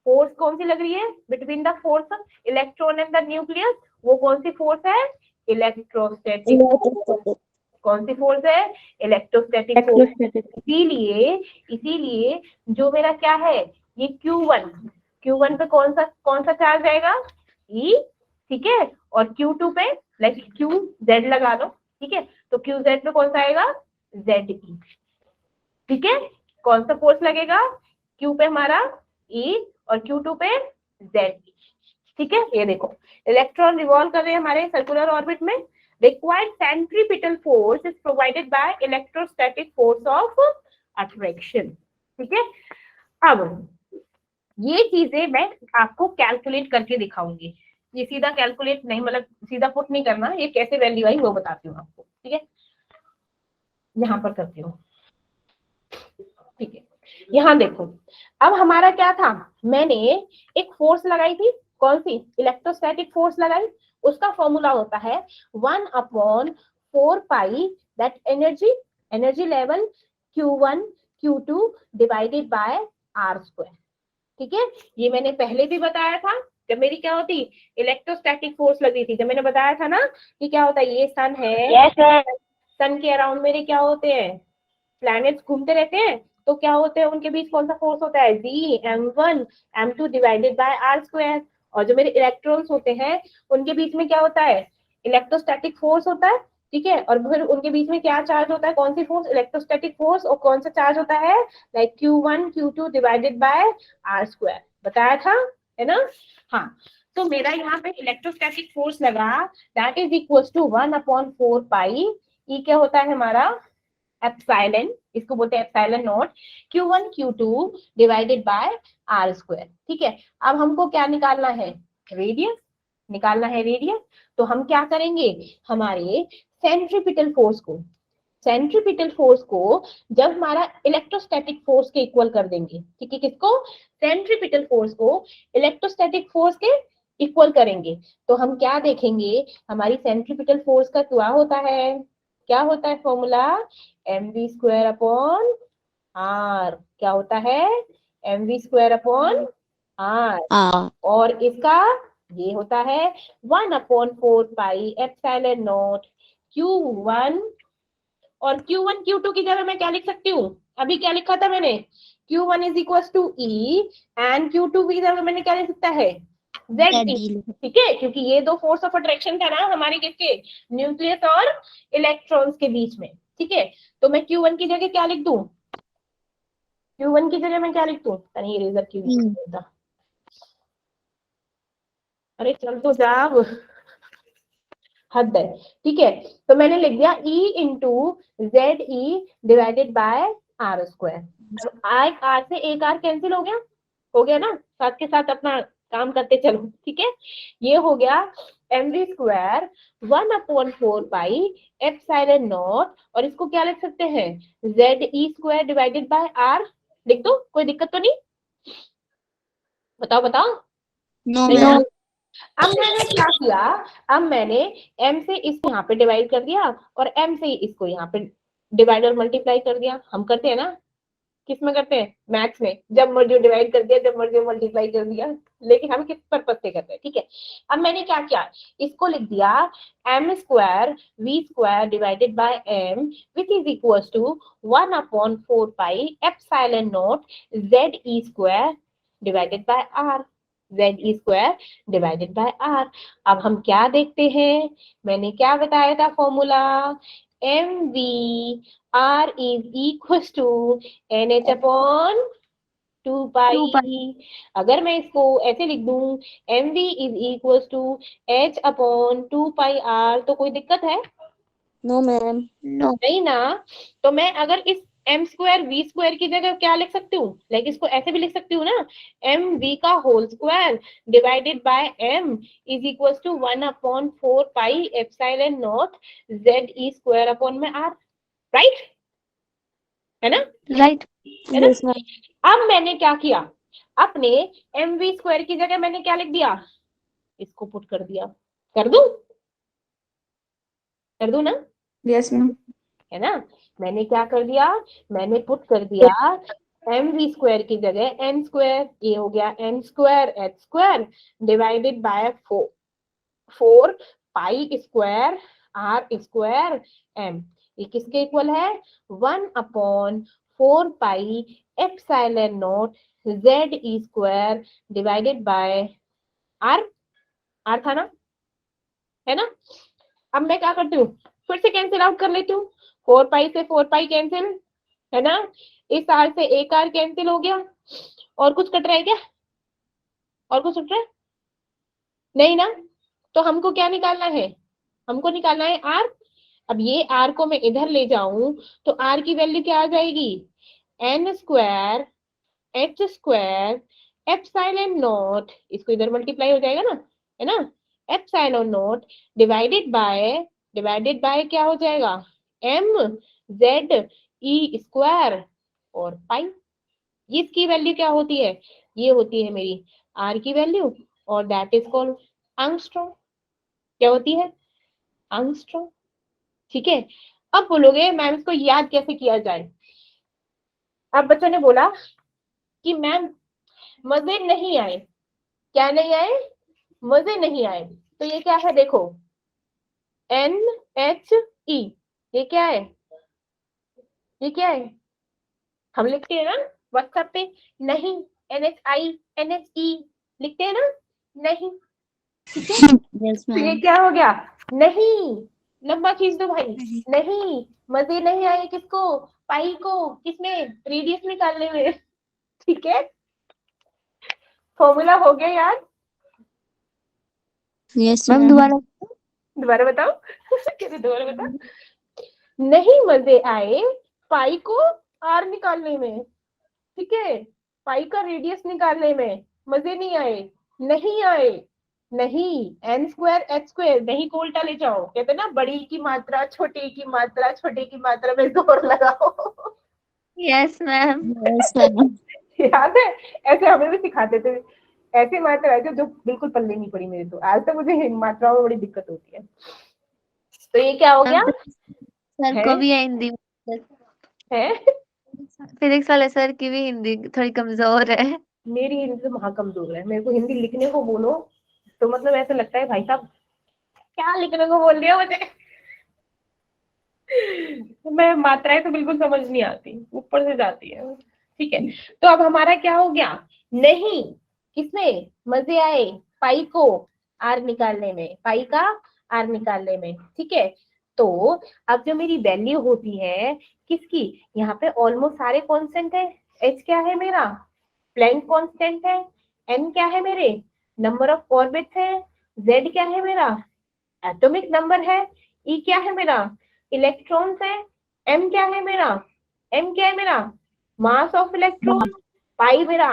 force कौन सी लग रही है, between the force electron and the nucleus, वो कौन सी फोर्स है, इलेक्ट्रोस्टैटिक। कौन सी फोर्स है, इलेक्ट्रोस्टैटिक फोर्स। इसीलिए जो मेरा क्या है, ये Q1 पे कौन सा चार्ज आएगा, E, ठीक है? और Q2 पे लाइक Q Z लगा लो, ठीक है? तो क्यू जेड पे कौन सा आएगा, जेड ई। ठीक है, कौन सा फोर्स लगेगा, क्यू पे हमारा ई और क्यू टू पे जेड। ठीक है, ये देखो इलेक्ट्रॉन रिवॉल्व कर रहे हैं हमारे सर्कुलर ऑर्बिट में। Required centripetal force is provided by electrostatic force of attraction. ठीक है, अब ये चीजें मैं आपको कैलकुलेट करके दिखाऊंगी। ये सीधा कैलकुलेट नहीं, मतलब सीधा पुट नहीं करना, ये कैसे वैल्यू आई वो बताती हूँ आपको। ठीक है, यहाँ पर करती हूँ। ठीक है, यहाँ देखो, अब हमारा क्या था, मैंने एक फोर्स लगाई थी, कौन सी, इलेक्ट्रोस्टैटिक फोर्स लगाई। उसका फॉर्मूला होता है 1/4 pi that energy level Q1 Q2 divided by R square. ठीक है, ये मैंने पहले भी बताया था जब मेरी क्या होती, इलेक्ट्रोस्टैटिक फोर्स लगी थी, जब मैंने बताया था ना कि क्या होता है, ये सन है, सन के अराउंड मेरे क्या होते हैं, प्लैनेट्स घूमते रहते हैं, तो क्या होते हैं उनके बीच कौन सा फोर्स होता है, जी m1 m2 divided by r square. और जो मेरे इलेक्ट्रॉन्स होते हैं उनके बीच में क्या होता है, इलेक्ट्रोस्टैटिक फोर्स होता है। ठीक है, और फिर उनके बीच में क्या चार्ज होता है, कौन सी फोर्स, इलेक्ट्रोस्टैटिक फोर्स, और कौन सा चार्ज होता है, like Q1 Q2 divided by r square, बताया था, है ना। हाँ, तो मेरा यहाँ पे इलेक्ट्रोस्टैटिक फोर्स लगा, दैट इज इक्वल टू 1/4 पाई, ई क्या होता है हमारा, एप्सिलॉन, इसको बोलते हैं epsilon not Q1 Q2 divided by R square. ठीक है, अब हमको क्या निकालना है, रेडियस निकालना है, रेडियस। तो हम क्या करेंगे, हमारे सेंट्रीपिटल फोर्स को जब हमारा इलेक्ट्रोस्टैटिक फोर्स के इक्वल कर देंगे। ठीक है, किसको, सेंट्रीपिटल फोर्स को इलेक्ट्रोस्टैटिक फोर्स के इक्वल करेंगे, तो हम क्या देखेंगे, हमारी सेंट्रीपिटल फोर्स का क्या होता है formula, mv square upon r। क्या होता है, mv स्क्वायर अपॉन r। और इसका ये होता है 1/4 पाई एप्सिलॉन नॉट Q1, और Q1 Q2 की जगह मैं क्या लिख सकती हूँ, अभी क्या लिखा था मैंने, Q1 is equal to E and Q2 की जगह मैंने क्या लिख सकता है, ZE। ठीक है, क्योंकि ये दो फोर्स ऑफ अट्रैक्शन था ना हमारे किसके, न्यूक्लियस और इलेक्ट्रॉन्स के बीच में। ठीक है, तो मैं Q1 की जगह क्या लिख दूं, Q1 की जगह मैं क्या लिख दूं, यानी इरेजर की होता, अरे चल तो जा, हद है। ठीक है, तो मैंने लिख दिया E into ZE divided by R square. R से एक आर कैंसिल हो गया ना, साथ के साथ अपना काम करते चलो। ठीक है, ये हो गया mv square 1/4 pi epsilon not, और इसको क्या लिख सकते हैं, ZE square divided by R। लिख दो, कोई दिक्कत तो नहीं, बताओ। नो नहीं, मैम। अब मैंने क्या किया, अब मैंने m से इसको यहाँ पे डिवाइड कर दिया और m से इसको यहाँ पे डिवाइड और मल्टीप्लाई कर दिया। हम करते हैं ना, किस में करते हैं, मैथ्स में, जब मर्जी डिवाइड कर दिया, जब मर्जी मल्टीप्लाई कर दिया, लेकिन हम किस पर्पज से करते हैं। ठीक है, अब मैंने क्या किया, इसको लिख दिया m square v square divided by m which is equal to 1/4 pi epsilon not ZE square divided by R, ZE square divided by R। अब हम क्या देखते हैं, मैंने क्या बताया था formula, mv R is equals to NH upon 2 पाई। अगर मैं इसको ऐसे लिख दूं, mv is equals to H upon 2 pi R, तो कोई दिक्कत है, नो मैम। नो। नहीं ना। तो मैं अगर इस m स्क्वायर v स्क्वायर की जगह क्या लिख सकती हूँ, लाइक इसको ऐसे भी लिख सकती हूँ ना, mv का whole square divided by m is equal to 1/4 pi epsilon not ZE square upon में R, राइट, है ना, राइट। है ना। अब मैंने क्या किया, अपने mv स्क्वायर की जगह मैंने क्या लिख दिया, इसको पुट कर दिया, कर दूं ना, यस मैम। है ना। मैंने क्या कर दिया, मैंने पुट कर दिया mv स्क्वायर की जगह n स्क्वायर, ये हो गया n square h square divided bye 4 pi square r square m, ये किसके इक्वल है, 1/4 pi epsilon not ZE square divided by R था ना, है ना। अब मैं क्या करती हूँ, फिर से कैंसिल आउट कर लेती हूँ, 4 पाई से 4 पाई कैंसिल, है ना, इस आर से एक आर कैंसिल हो गया, और कुछ कट रहा है क्या, और कुछ कट रहा है नहीं ना, तो हमको क्या निकालना है, हमको निकालना है आर। अब ये आर को मैं इधर ले जाऊं तो आर की वैल्यू क्या आ जाएगी, N square H square epsilon not, इसको इधर मल्टीप्लाई हो जाएगा ना, है ना, एप्सिलॉन नॉट डिवाइडेड बाय क्या हो जाएगा, एम जेड ई स्क्वायर और पाई। इसकी वैल्यू क्या होती है, ये होती है मेरी आर की वैल्यू, और दैट इज कॉल्ड एंगस्ट्रॉम। क्या होती है, एंगस्ट्रॉम। ठीक है, अब बोलोगे मैम इसको याद कैसे किया जाए। अब बच्चों ने बोला कि मैम मजे नहीं आए, क्या नहीं आए, मजे नहीं आए, तो ये क्या है देखो, एन एच ई, ये क्या है, ये क्या है, हम लिखते हैं ना व्हाट्सएप पे, नहीं, NHI NHE लिखते हैं ना, नहीं, ठीक है, Yes, तो ये ma'am. क्या हो गया, नहीं, लंबा खींच दो भाई, नहीं, मजे नहीं आए किसको, पाई को, किसमें, रेडियस निकालने में, ठीक है, फॉर्मूला हो गया याद, Yes, मैम ma'am. दोबारा दोबारा बताओ कैसे दोबारा बताओ, नहीं मजे आए पाई को आर निकालने में, ठीक है, पाई का रेडियस निकालने में मजे नहीं आए, नहीं आए, नहीं, एन स्क्वायर एच स्क्वायर नहीं को उल्टा ले जाओ, कहते ना बड़ी की मात्रा छोटे की मात्रा, छोटे की मात्रा में जोर लगाओ यस मैम। Yes, ma'am. याद है, ऐसे हमें भी सिखाते थे, ऐसी मात्रा है जो बिल्कुल पल्ले नहीं पड़ी मेरे, तो आज तक मुझे मात्राओं में बड़ी दिक्कत होती है। तो ये क्या हो गया सर को भी है हिंदी, है, फिजिक्स वाले सर की भी हिंदी थोड़ी कमजोर है। मेरी हिंदी तो महाकमजोर है, मेरे को हिंदी लिखने को बोलो तो मतलब ऐसा लगता है भाई साहब क्या लिखने को बोल दिया मुझे मैं मात्राएं तो बिल्कुल समझ नहीं आती, ऊपर से जाती है, ठीक है। तो अब हमारा क्या हो गया, नहीं किसमें मजे आए, पाई को आर निकालने में, पाई का आर निकालने में, ठीक है। तो अब जो मेरी वैल्यू होती है किसकी, यहाँ पे ऑलमोस्ट सारे कांस्टेंट है, एच क्या है मेरा, प्लैंक कांस्टेंट है, एन क्या है मेरे, नंबर ऑफ ऑर्बिट्स है, जेड क्या है मेरा, एटॉमिक नंबर है, ई क्या है मेरा, इलेक्ट्रॉन्स है, एम क्या है मेरा, एम क्या है मेरा, मास ऑफ इलेक्ट्रॉन, पाई मेरा,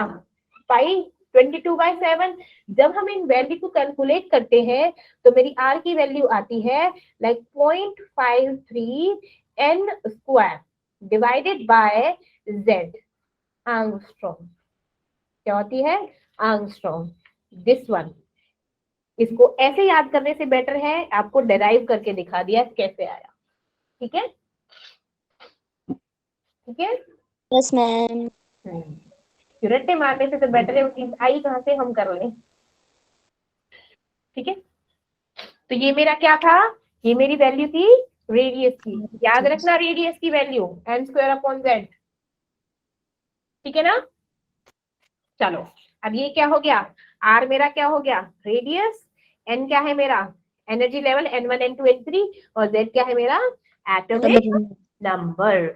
पाई 22/7। जब हम इन वैल्यू को कैलकुलेट करते हैं तो मेरी आर की वैल्यू आती है like 0.53 N square divided by Z, angstrom. क्या होती है, एंगस्ट्रॉम, दिस वन। इसको ऐसे याद करने से बेटर है आपको डेराइव करके दिखा दिया कैसे आया, ठीक है, ठीक है। Yes, ma'am. रट्टे मारने से तो बेटर है वो चीज आई कहां से हम कर लें, ठीक है। तो ये मेरा क्या था, ये मेरी वैल्यू थी रेडियस की, याद रखना रेडियस की value N square upon Z, ठीक है ना। चलो अब ये क्या हो गया, आर मेरा क्या हो गया रेडियस, एन क्या है मेरा energy level N1 N2 N3, और जेड क्या है मेरा एटॉमिक नंबर।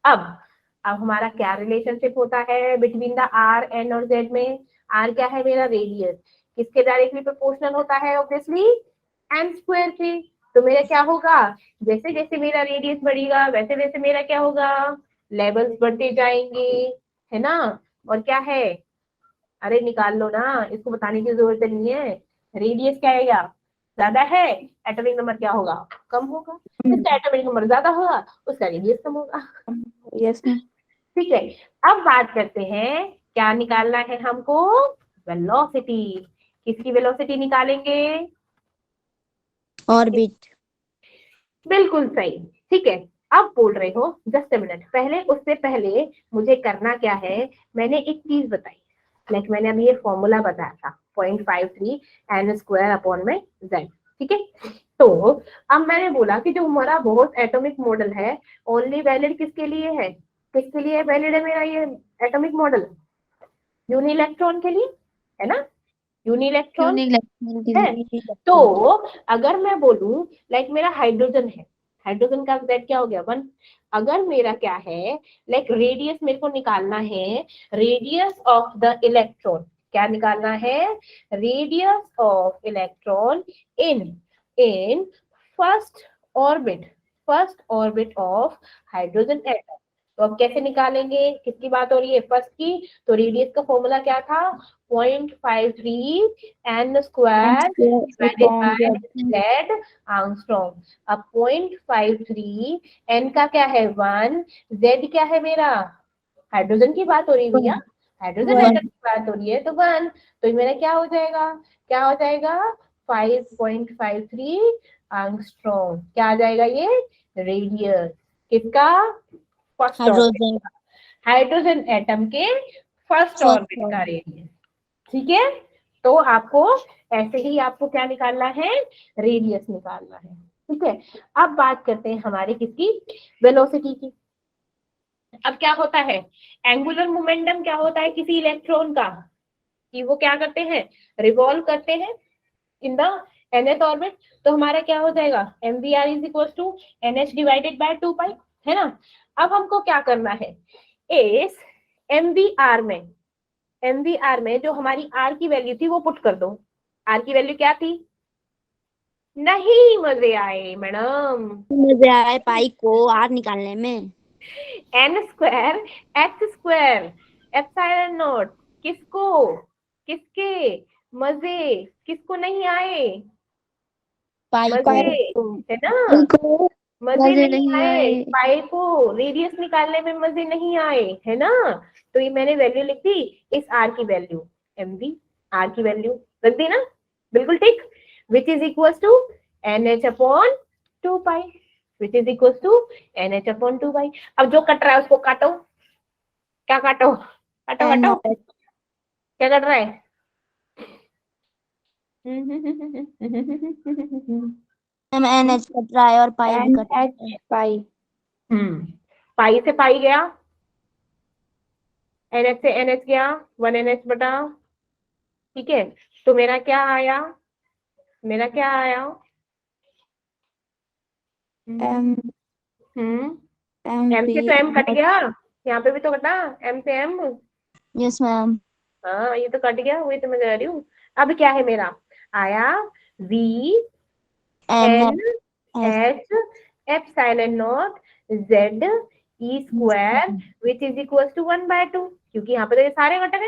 अब हमारा क्या रिलेशनशिप होता है बिटवीन द आर एन और जेड में, आर क्या है मेरा रेडियस, किसके डायरेक्टली प्रोपोर्शनल होता है, ऑब्वियसली एन स्क्वायर के। तो मेरा क्या होगा, जैसे जैसे मेरा रेडियस बढ़ेगा वैसे वैसे मेरा क्या होगा, लेवल्स बढ़ते जाएंगे, है ना। और क्या है, अरे निकाल लो ना, इसको बताने की जरूरत नहीं है, रेडियस क्या आएगा ज्यादा है, एटॉमिक नंबर क्या होगा कम होगा, जिसका एटॉमिक नंबर ज्यादा होगा उसका रेडियस कम होगा, Yes, ma'am. ठीक है। अब बात करते हैं क्या निकालना है हमको, वेलोसिटी। किसकी वेलोसिटी निकालेंगे, Orbit. बिल्कुल सही, ठीक है। अब बोल रहे हो जस्ट अ मिनट, पहले उससे पहले मुझे करना क्या है, मैंने एक चीज बताई, लाइक मैंने अभी ये फॉर्मूला बताया था 0.53 एन स्क्वायर अपॉन में जेड, ठीक है। तो अब मैंने बोला कि जो हमारा बहुत एटॉमिक मॉडल है ओनली वैलिड किसके लिए है, किसके लिए वैलिड है मेरा ये एटॉमिक मॉडल, यूनिइलेक्ट्रॉन के लिए, है ना, यूनिइलेक्ट्रॉन है। तो अगर मैं बोलूं लाइक मेरा हाइड्रोजन है, हाइड्रोजन का Z क्या हो गया 1। अगर मेरा क्या है लाइक रेडियस मेरे को निकालना है, रेडियस ऑफ द इलेक्ट्रॉन, क्या निकालना है, radius of electron in first orbit of hydrogen atom. तो अब कैसे निकालेंगे, किसकी बात हो रही है, फर्स्ट की। तो रेडियस का फॉर्मूला क्या था, 0.53 n square divided bye z Armstrong. अब 0.53 n का क्या है 1, z क्या है मेरा, हाइड्रोजन की बात हो रही है भैया, हाइड्रोजन एटम की बात हो रही है, तो 1। तो मेरा क्या हो जाएगा, क्या हो जाएगा 5.53 आर्मस्ट्रॉन्ग। क्या आ जाएगा ये, रेडियस किसका, फर्स्ट हाइड्रोजन हाइड्रोजन एटम के फर्स्ट ऑर्बिट का रेडियस। ठीक है, तो आपको ऐसे ही आपको क्या निकालना है, रेडियस निकालना है। ठीक है, अब बात करते हैं हमारे किसकी, वेलोसिटी की। अब क्या होता है, एंगुलर मोमेंटम क्या होता है किसी इलेक्ट्रॉन का, कि वो क्या करते हैं, रिवॉल्व करते हैं इन द nth ऑर्बिट। तो हमारा क्या हो जाएगा, mvr is equal to nh divided by 2 pi, है ना। अब हमको क्या करना है, इस mvr में जो हमारी r की वैल्यू थी वो पुट कर दो। r की वैल्यू क्या थी, नहीं मजे आए मैडम, मजे आए पाई को आर निकालने में। n square x square epsilon not, किसको, किसके मजे, किसको नहीं आए, पाई मजे, को है ना, को मजे मजे नहीं नहीं आए, आए। पाई को रेडियस निकालने में मजे नहीं आए, है ना। तो ये मैंने वैल्यू लिख दी, इस r की वैल्यू mv, r की वैल्यू रख दी ना, बिल्कुल ठीक, which is equal to nh upon 2 pi, which is equal to nh upon 2 pi. अब जो कट रहा है उसको काटो, क्या काटो, काटो काटो, क्या कट रहा है हम एनएच कट रहा है और पाई भी कट रहा है। पाई। पाई से पाई गया, NH से NH गया, 1NH बटा, ठीक है। तो मेरा क्या आया, मेरा क्या आया, एम M से तो M कट गया, यहाँ पे भी तो कटा, M से M, यस मैम। हाँ ये तो कट गया, वही तो मैं कह रही हूँ। अब क्या है मेरा, आया V N N H epsilon not Z E square which is equal to 1/2, क्योंकि यहाँ पे तो ये सारे घटक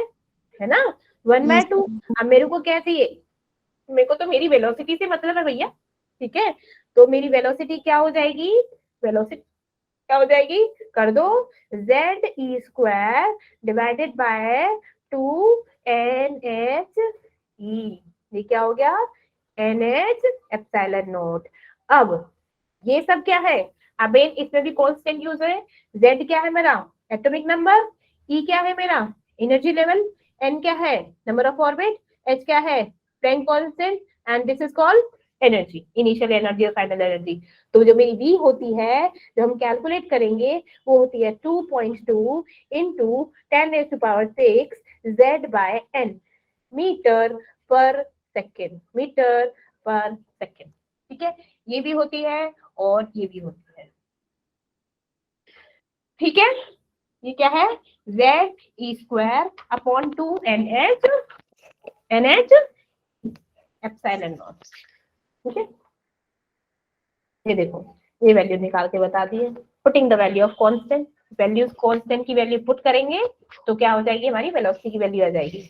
है ना, 1/2। अब मेरे को क्या चाहिए, मेरे को तो मेरी वेलोसिटी से मतलब है भैया, ठीक है। तो मेरी वेलोसिटी क्या हो जाएगी, वेलोसिटी क्या हो जाएगी, कर दो, Z E square divided bye 2NH E, ये क्या हो गया, NH एप्सिलॉन नॉट। अब ये सब क्या है, अब इसमें भी कांस्टेंट यूज है, Z क्या है मेरा एटॉमिक नंबर, E क्या है मेरा एनर्जी लेवल, N क्या है नंबर ऑफ ऑर्बिट, H क्या है Planck constant, and this is called energy, initial energy और फाइनल एनर्जी। तो जो मेरी V होती है, जो हम कैलकुलेट करेंगे, वो होती है 2.2 इंटू 10⁶ Z/N मीटर पर सेकेंड, मीटर पर सेकेंड, ठीक है। ये भी होती है और ये भी होती है, ठीक है। ये क्या है, Z E square upon 2NH epsilon not, ठीक है। ये देखो, ये वैल्यू निकाल के बता दी है, putting the value of constant, values constant की वैल्यू पुट करेंगे तो क्या हो जाएगी, हमारी वेलोसिटी की वैल्यू आ जाएगी,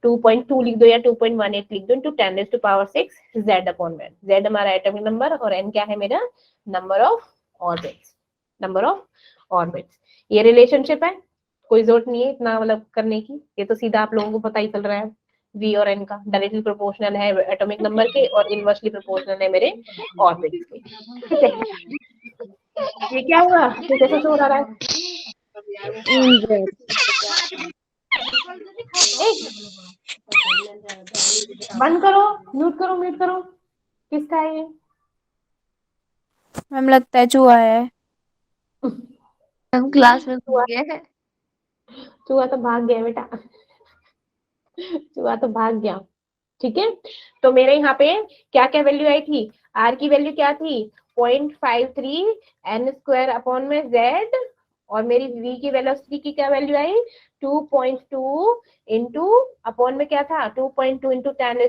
2.2 लिख दो या 2.18 लिख दो, इंटू 10⁶ Z/N। Z हमारा एटॉमिक नंबर और N क्या है मेरा number of orbits, number of orbits. ये रिलेशनशिप है, कोई जरूरत नहीं है इतना मतलब करने की, ये तो सीधा आप लोगों को पता ही चल रहा है, V और N का डायरेक्टली प्रोपोर्शनल है एटॉमिक नंबर के और इनवर्सली प्रोपोर्शनल है मेरे ऑर्बिट्स के, ठीक है। ये क्या हुआ, ये कैसे शो हो रहा है, बंद करो, म्यूट करो, म्यूट करो, किसका है ये, मैम लगता है चूहा है। हम क्लास में घूम गए हैं। चूहा तो भाग गया बेटा, चूहा तो भाग गया, ठीक है। तो मेरे यहाँ पे क्या क्या वैल्यू आई थी, R की वैल्यू क्या थी 0.53 n स्क्वायर अपॉन में z, और मेरी v की वेलोसिटी की क्या वैल्यू आई 2.2 इंटू अपॉन में क्या था 2.2 इंटू 10⁶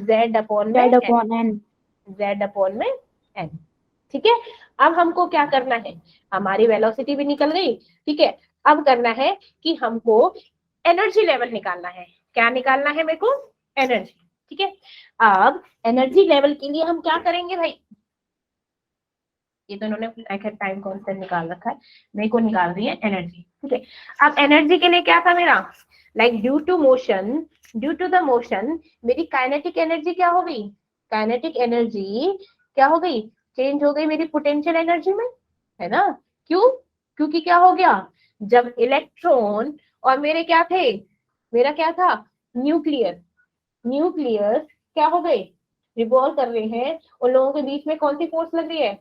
z अपॉन में Z upon N. z upon में n। ठीक है, अब हमको क्या करना है, हमारी वेलोसिटी भी निकल गई। ठीक है, अब करना है कि हमको एनर्जी लेवल निकालना है। क्या निकालना है मेरे को, एनर्जी। ठीक है, अब एनर्जी लेवल के लिए हम क्या करेंगे भाई, ये तो इन्होंने टाइम कांस्टेंट निकाल रखा है, मेरे को निकाल रही है एनर्जी। ठीक है, अब एनर्जी के लिए क्या था मेरा, like due to the motion मेरी काइनेटिक एनर्जी क्या हो गई, काइनेटिक एनर्जी क्या हो गई, चेंज हो गई मेरी पोटेंशियल एनर्जी में, है ना। क्यों, क्योंकि क्या हो गया, जब इलेक्ट्रॉन और मेरे क्या थे, मेरा क्या था न्यूक्लियस क्या हो गए, रिवॉल्व कर रहे हैं, उन लोगों के बीच में कौन सी फोर्स लग रही है,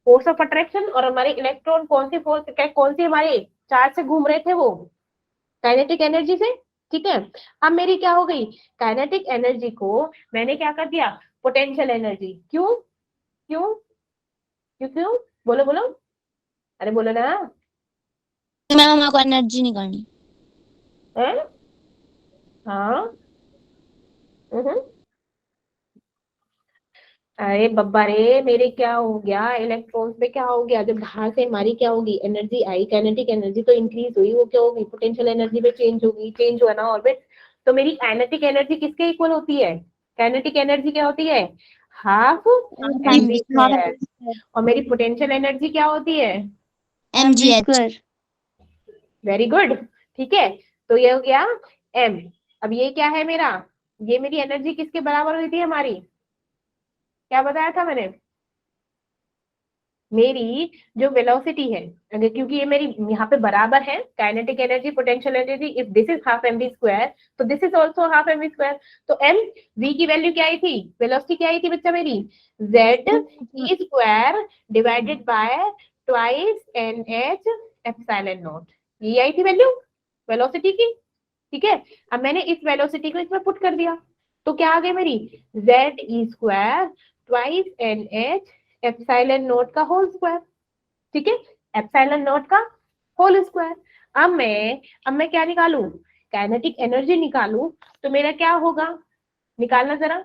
फोर्स ऑफ अट्रैक्शन, और हमारे इलेक्ट्रॉन कौन सी फोर्स, कौन सी हमारे चार्ज से घूम रहे थे, वो काइनेटिक एनर्जी से। ठीक है, अब मेरी क्या हो गई, काइनेटिक एनर्जी को मैंने क्या कर दिया पोटेंशियल एनर्जी। क्यों क्यों क्यों क्यों, बोलो बोलो, अरे बोलो ना, मैम हमको एनर्जी निकालनी। है हाँ। हम्म। अरे बब्बा रे, मेरे क्या हो गया, इलेक्ट्रॉन्स में क्या हो गया, जब बाहर से हमारी क्या होगी एनर्जी आई, काइनेटिक एनर्जी तो इंक्रीज हुई, वो क्या होगी पोटेंशियल एनर्जी में चेंज होगी, चेंज हुआ ना ऑर्बिट। तो मेरी काइनेटिक एनर्जी किसके इक्वल होती है, काइनेटिक एनर्जी क्या होती है हाफ एम वी स्क्वायर, और मेरी पोटेंशियल एनर्जी क्या होती है MGH. Very good. ठीक है, तो ये हो गया एम। अब ये क्या है मेरा, ये मेरी एनर्जी किसके बराबर हुई थी हमारी, क्या बताया था मैंने, मेरी जो वेलोसिटी है, अगर क्योंकि ये मेरी यहाँ पे बराबर है kinetic energy potential energy, if this is half m v square तो this is also half m v square. तो एम वी की वैल्यू क्या आई थी, वेलोसिटी क्या आई थी बच्चा मेरी, Z E square divided by twice N H epsilon naught, ये आई थी वैल्यू वेलोसिटी की। ठीक है, अब मैंने इस वेलोसिटी को इसमें पुट कर दिया, तो क्या आ गई मेरी Z E square twice N H epsilon not का होल स्क्वायर। ठीक है, एप्सिलॉन नॉट का होल स्क्वायर। अब मैं क्या निकालू, काइनेटिक एनर्जी निकालू, तो मेरा क्या होगा, निकालना जरा,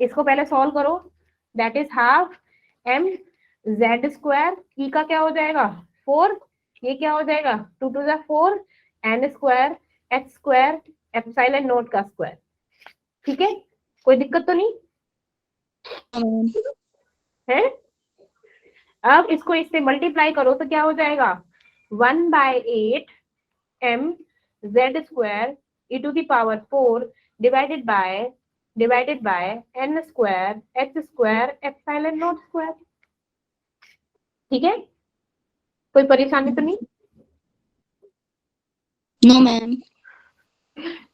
इसको पहले सॉल्व करो, that is half m Z square, e का क्या हो जाएगा 4, ये क्या हो जाएगा 2 to the 4 N square H square epsilon not का स्क्वायर। ठीक है, कोई दिक्कत तो नहीं है। अब इसको इससे मल्टीप्लाई करो तो क्या हो जाएगा 1/8 M Z square E to the power 4 divided by N square H square epsilon not square. ठीक है, कोई परेशानी तो नहीं, नो मैम।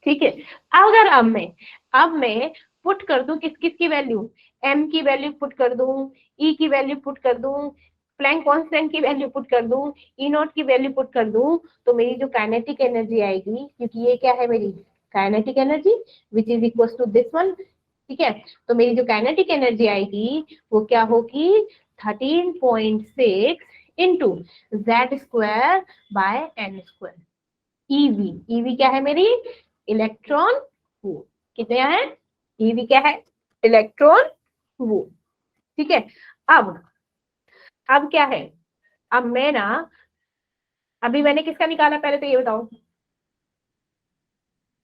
ठीक है। अगर अब मैं पुट कर दूं किस किस की वैल्यू, एम की वैल्यू पुट कर दूं, ई की वैल्यू पुट कर दूं, प्लैंक कांस्टेंट की वैल्यू पुट कर दूं, ई नॉट की वैल्यू पुट कर दूं, तो मेरी जो काइनेटिक एनर्जी आएगी, क्योंकि ये क्या है मेरी kinetic energy which is equal to this one. ठीक है, तो मेरी जो काइनेटिक एनर्जी आएगी वो क्या होगी 13.6 into Z square by N square. EV क्या है मेरी इलेक्ट्रॉन वोल्ट, कितने है ईवी क्या है इलेक्ट्रॉन वोल्ट। ठीक है, अब क्या है, अब मैं ना, अभी मैंने किसका निकाला पहले तो ये बताओ,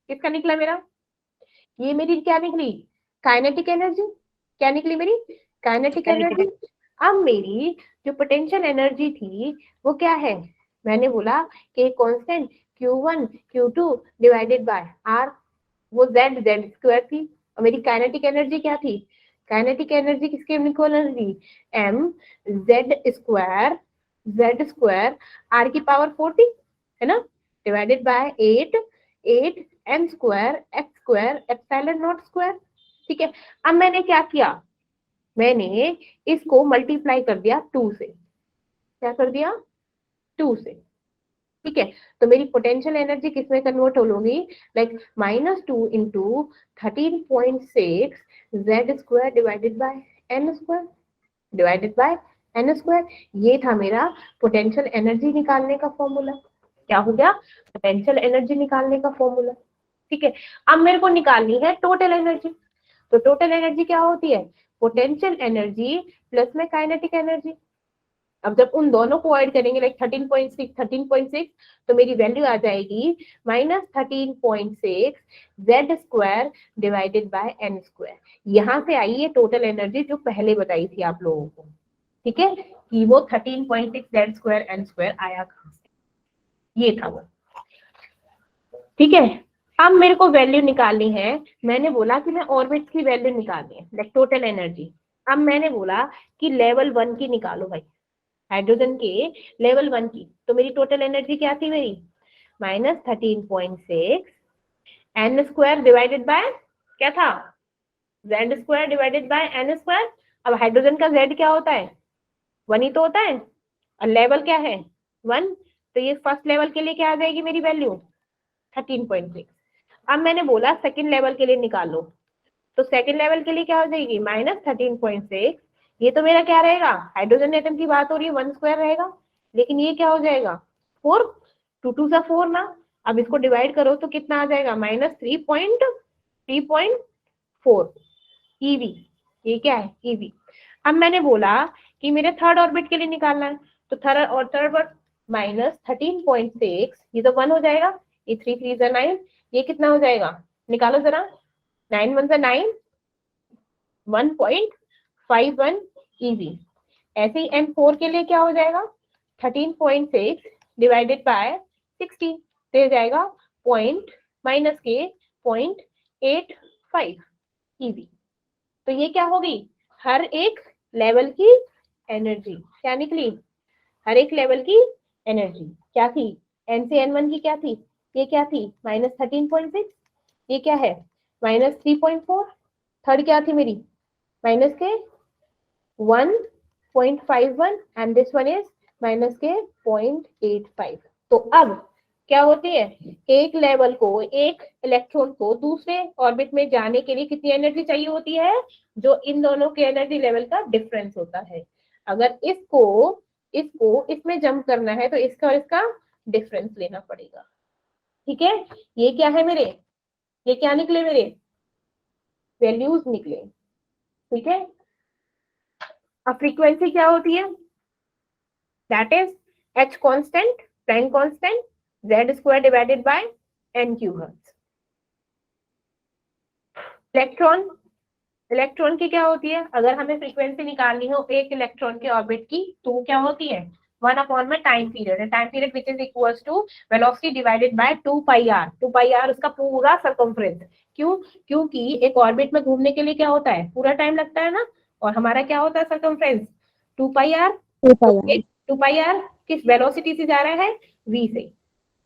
किसका निकला मेरा, ये मेरी क्या निकली काइनेटिक एनर्जी, क्या निकली मेरी काइनेटिक एनर्जी। अब मेरी जो पोटेंशियल एनर्जी थी वो क्या है, मैंने बोला कि constant Q1 Q2 divided by R, वो Z स्क्वायर थी, और मेरी काइनेटिक एनर्जी क्या थी, काइनेटिक एनर्जी किसके इक्वल थी m Z स्क्वायर R की पावर 40 है ना, divided by 8 m square x square epsilon not square. ठीक है, अब मैंने क्या किया, मैंने इसको मल्टीप्लाई कर दिया 2 से, क्या कर दिया 2 से। ठीक है, तो मेरी पोटेंशियल एनर्जी किसमें कन्वर्ट होगी, like -2 into 13.6 Z square divided by n square divided by n square. ये था मेरा पोटेंशियल एनर्जी निकालने का फॉर्मूला। क्या हो गया? पोटेंशियल एनर्जी निकालने का फॉर्मूला। ठीक है, अब मेरे को निकालनी है टोटल एनर्जी। तो टोटल एनर्जी क्या होती है? पोटेंशियल एनर्जी प्लस में काइनेटिक एनर्जी। अब जब उन दोनों को ऐड करेंगे लाइक 13.6 तो मेरी वैल्यू आ जाएगी -13.6 Z square divided by N square. यहाँ से आई है टोटल एनर्जी जो पहले बताई थी आप लोगों को। ठीक है, कि वो 13.6 जेड स्क्वायर एन स्क्वायर आया कहां से, ये था वो। ठीक है, अब मेरे को वैल्यू निकालनी है। मैंने बोला कि मैं ऑर्बिट की वैल्यू निकालनी है लाइक टोटल एनर्जी। अब मैंने बोला कि लेवल 1 की निकालो भाई, हाइड्रोजन के लेवल 1 की। तो मेरी टोटल एनर्जी क्या थी मेरी? -13.6 एन स्क्वायर डिवाइडेड बाय क्या था? Z square divided by N square. अब हाइड्रोजन का जेड क्या होता है? 1 ही तो होता है, और लेवल क्या है? 1। तो ये फर्स्ट लेवल के लिए क्या आ जाएगी मेरी वैल्यू? 13.6। अब मैंने बोला सेकंड लेवल के लिए निकालो, तो सेकंड लेवल के लिए क्या हो जाएगी? -13.6। ये तो मेरा क्या रहेगा? हाइड्रोजन एटम की बात हो रही है, 1 स्क्वायर रहेगा, लेकिन ये क्या हो जाएगा? 4। 2 2 सा 4 ना। अब इसको डिवाइड करो तो कितना आ जाएगा? -3.4 ईवी। ये क्या है? ईवी। अब मैंने बोला कि मेरे थर्ड ऑर्बिट के लिए निकालना है, तो थर्ड और थर्ड पर -13.6, ये तो 1 हो जाएगा, ये 3 3 जा 9, ये कितना हो जाएगा? निकालो जरा, 9 1 जा 9, 1.51 ईवी। ऐसे ही M4 के लिए क्या हो जाएगा? 13.6 डिवाइडेड बाय 60, तो जाएगा -0.85 ईवी। तो ये क्या होगी? हर एक लेवल की एनर्जी क्या निकली? हर एक लेवल की एनर्जी क्या थी? n से n1 की क्या थी? ये क्या थी? -13.6। ये क्या है? -3.4। थर्ड क्या थी मेरी? माइनस के 1.51 and this one is minus के 0.85। तो अब क्या होती है? एक लेवल को, एक इलेक्ट्रॉन को दूसरे ऑर्बिट में जाने के लिए कितनी एनर्जी चाहिए होती है? जो इन दोनों के एनर्जी लेवल का डिफरेंस होता है। अगर इसको इसमें जंप करना है तो इसका और इसका डिफरेंस लेना पड़ेगा। ठीक है, ये क्या है मेरे? ये क्या निकले मेरे? वैल्यूज निकले। ठीक है, अब फ्रीक्वेंसी क्या होती है? That is h constant, Planck constant, z square divided by n cube hertz. Electron की क्या होती है? अगर हमें फ्रीक्वेंसी निकालनी हो एक इलेक्ट्रॉन के ऑर्बिट की, तो वो क्या होती है? 1 में टाइम पीरियड है, time period which is equals to velocity divided by 2πr। 2πr उसका पूरा सर्कम्फ्रेंस। क्यों? क्योंकि एक ऑर्बिट में घूमने के लिए क्या होता है? पूरा टाइम लगता है ना, और हमारा क्या होता है सर्कम्फ्रेंस? 2πr। 2πr किस वेलोसिटी से जा रहा है? v से।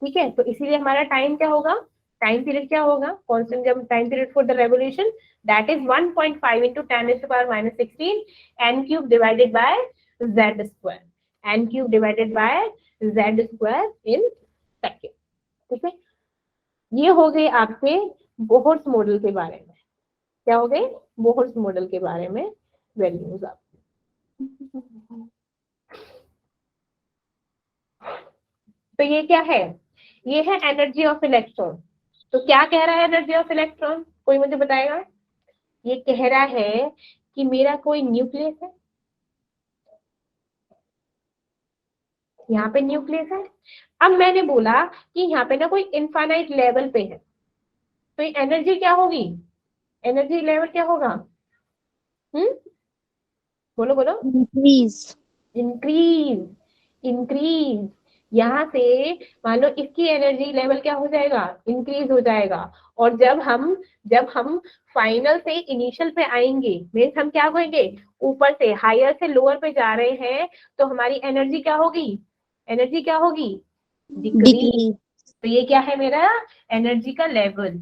ठीक है, तो इसीलिए हमारा टाइम क्या होगा? टाइम पीरियड क्या होगा? कांस्टेंट जब time period for the revolution, that is 1.5 into 10⁻⁻16 n cube divided by z square, n cube divided by z square in second। ठीक है, ये हो गए आपके बोहर्स मॉडल के बारे में। क्या हो गए? बोहर्स मॉडल के बारे में वैल्यूज आपके। तो ये क्या है? ये है एनर्जी ऑफ इलेक्ट्रॉन। तो क्या कह रहा है एनर्जी ऑफ इलेक्ट्रॉन? कोई मुझे बताएगा? ये कह रहा है कि मेरा कोई न्यूक्लियस है, यहाँ पे न्यूक्लियस है। अब मैंने बोला कि यहाँ पे ना कोई इनफाइनाइट लेवल पे है, तो ये एनर्जी क्या होगी? एनर्जी लेवल क्या होगा? बोलो बोलो। Increase. इंक्रीज। इंक्रीज। यहाँ से मान लो इसकी एनर्जी लेवल क्या हो जाएगा? इंक्रीज हो जाएगा। और जब हम फाइनल से इनिशियल पे आएंगे, मीन्स हम क्या कहेंगे? ऊपर से हायर से लोअर पे जा रहे हैं, तो हमारी एनर्जी क्या होगी? एनर्जी क्या होगी? डिक्रीज। Decrease. तो ये क्या है मेरा? एनर्जी का लेवल।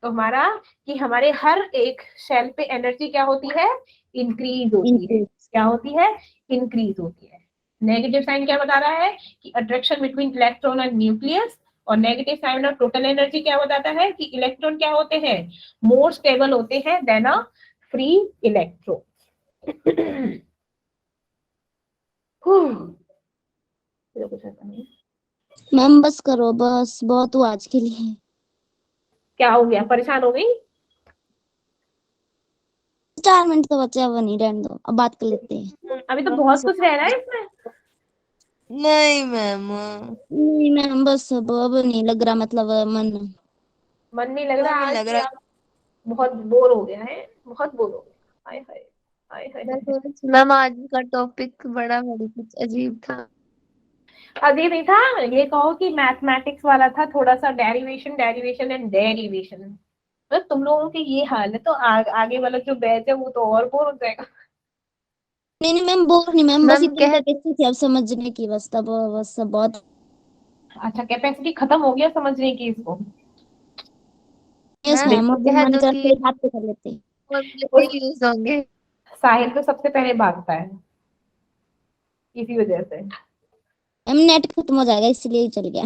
तो हमारा कि हमारे हर एक शेल पे एनर्जी क्या होती है? इंक्रीज होती है। Increase. क्या होती है? इंक्रीज होती है। नेगेटिव साइन क्या बता रहा है? कि attraction between electron and nucleus. और negative sign of total energy क्या बताता है? कि इलेक्ट्रॉन क्या होते हैं? मोर स्टेबल होते हैं देन अ फ्री इलेक्ट्रॉन। ये कुछ ऐसा नहीं। मैम बस करो, बस बहुत हुआ आज के लिए। क्या हो गया, परेशान हो गई? 4 मिनट तो बचा है, वो नहीं, रहने दो, अब बात कर लेते हैं। अभी तो बहुत कुछ रह रहा है इसमें। नहीं मैम, नहीं मैम बस अब नहीं लग रहा, मतलब मन। मन नहीं लग रहा नहीं आज लग भी रहा। आप? बहुत बोर हो गया है, बहुत बोर हो गया। हाय हाय हाय हाय हाय। मैम आज का टॉपिक बड़ा बड़ी कुछ अजीब था। अजीब नहीं था, ये कहो कि मैथमेटिक्स वाला था, थोड़ा सा डेरिवेशन डेरिवेशन एंड डेरिवेशन। मतलब तुम लोगों की ये हाल है तो आगे वाला जो बैच है वो तो और बोर हो जाएगा। नहीं नहीं मैम, बोर नहीं मैम, बस मैम इतनी कह कैपेसिटी थी अब समझने की, बस तब बस बहुत। अच्छा, कैपेसिटी खत्म हो गया समझने की इसको? यस मैम मैम, अब कह मन दो करते कि ही बात तो कर लेते हैं। यूज होंगे। साहिल तो सबसे पहले भागता है इसी वजह से। मैम नेट खत्म हो जाएगा इसलिए ही चल गया।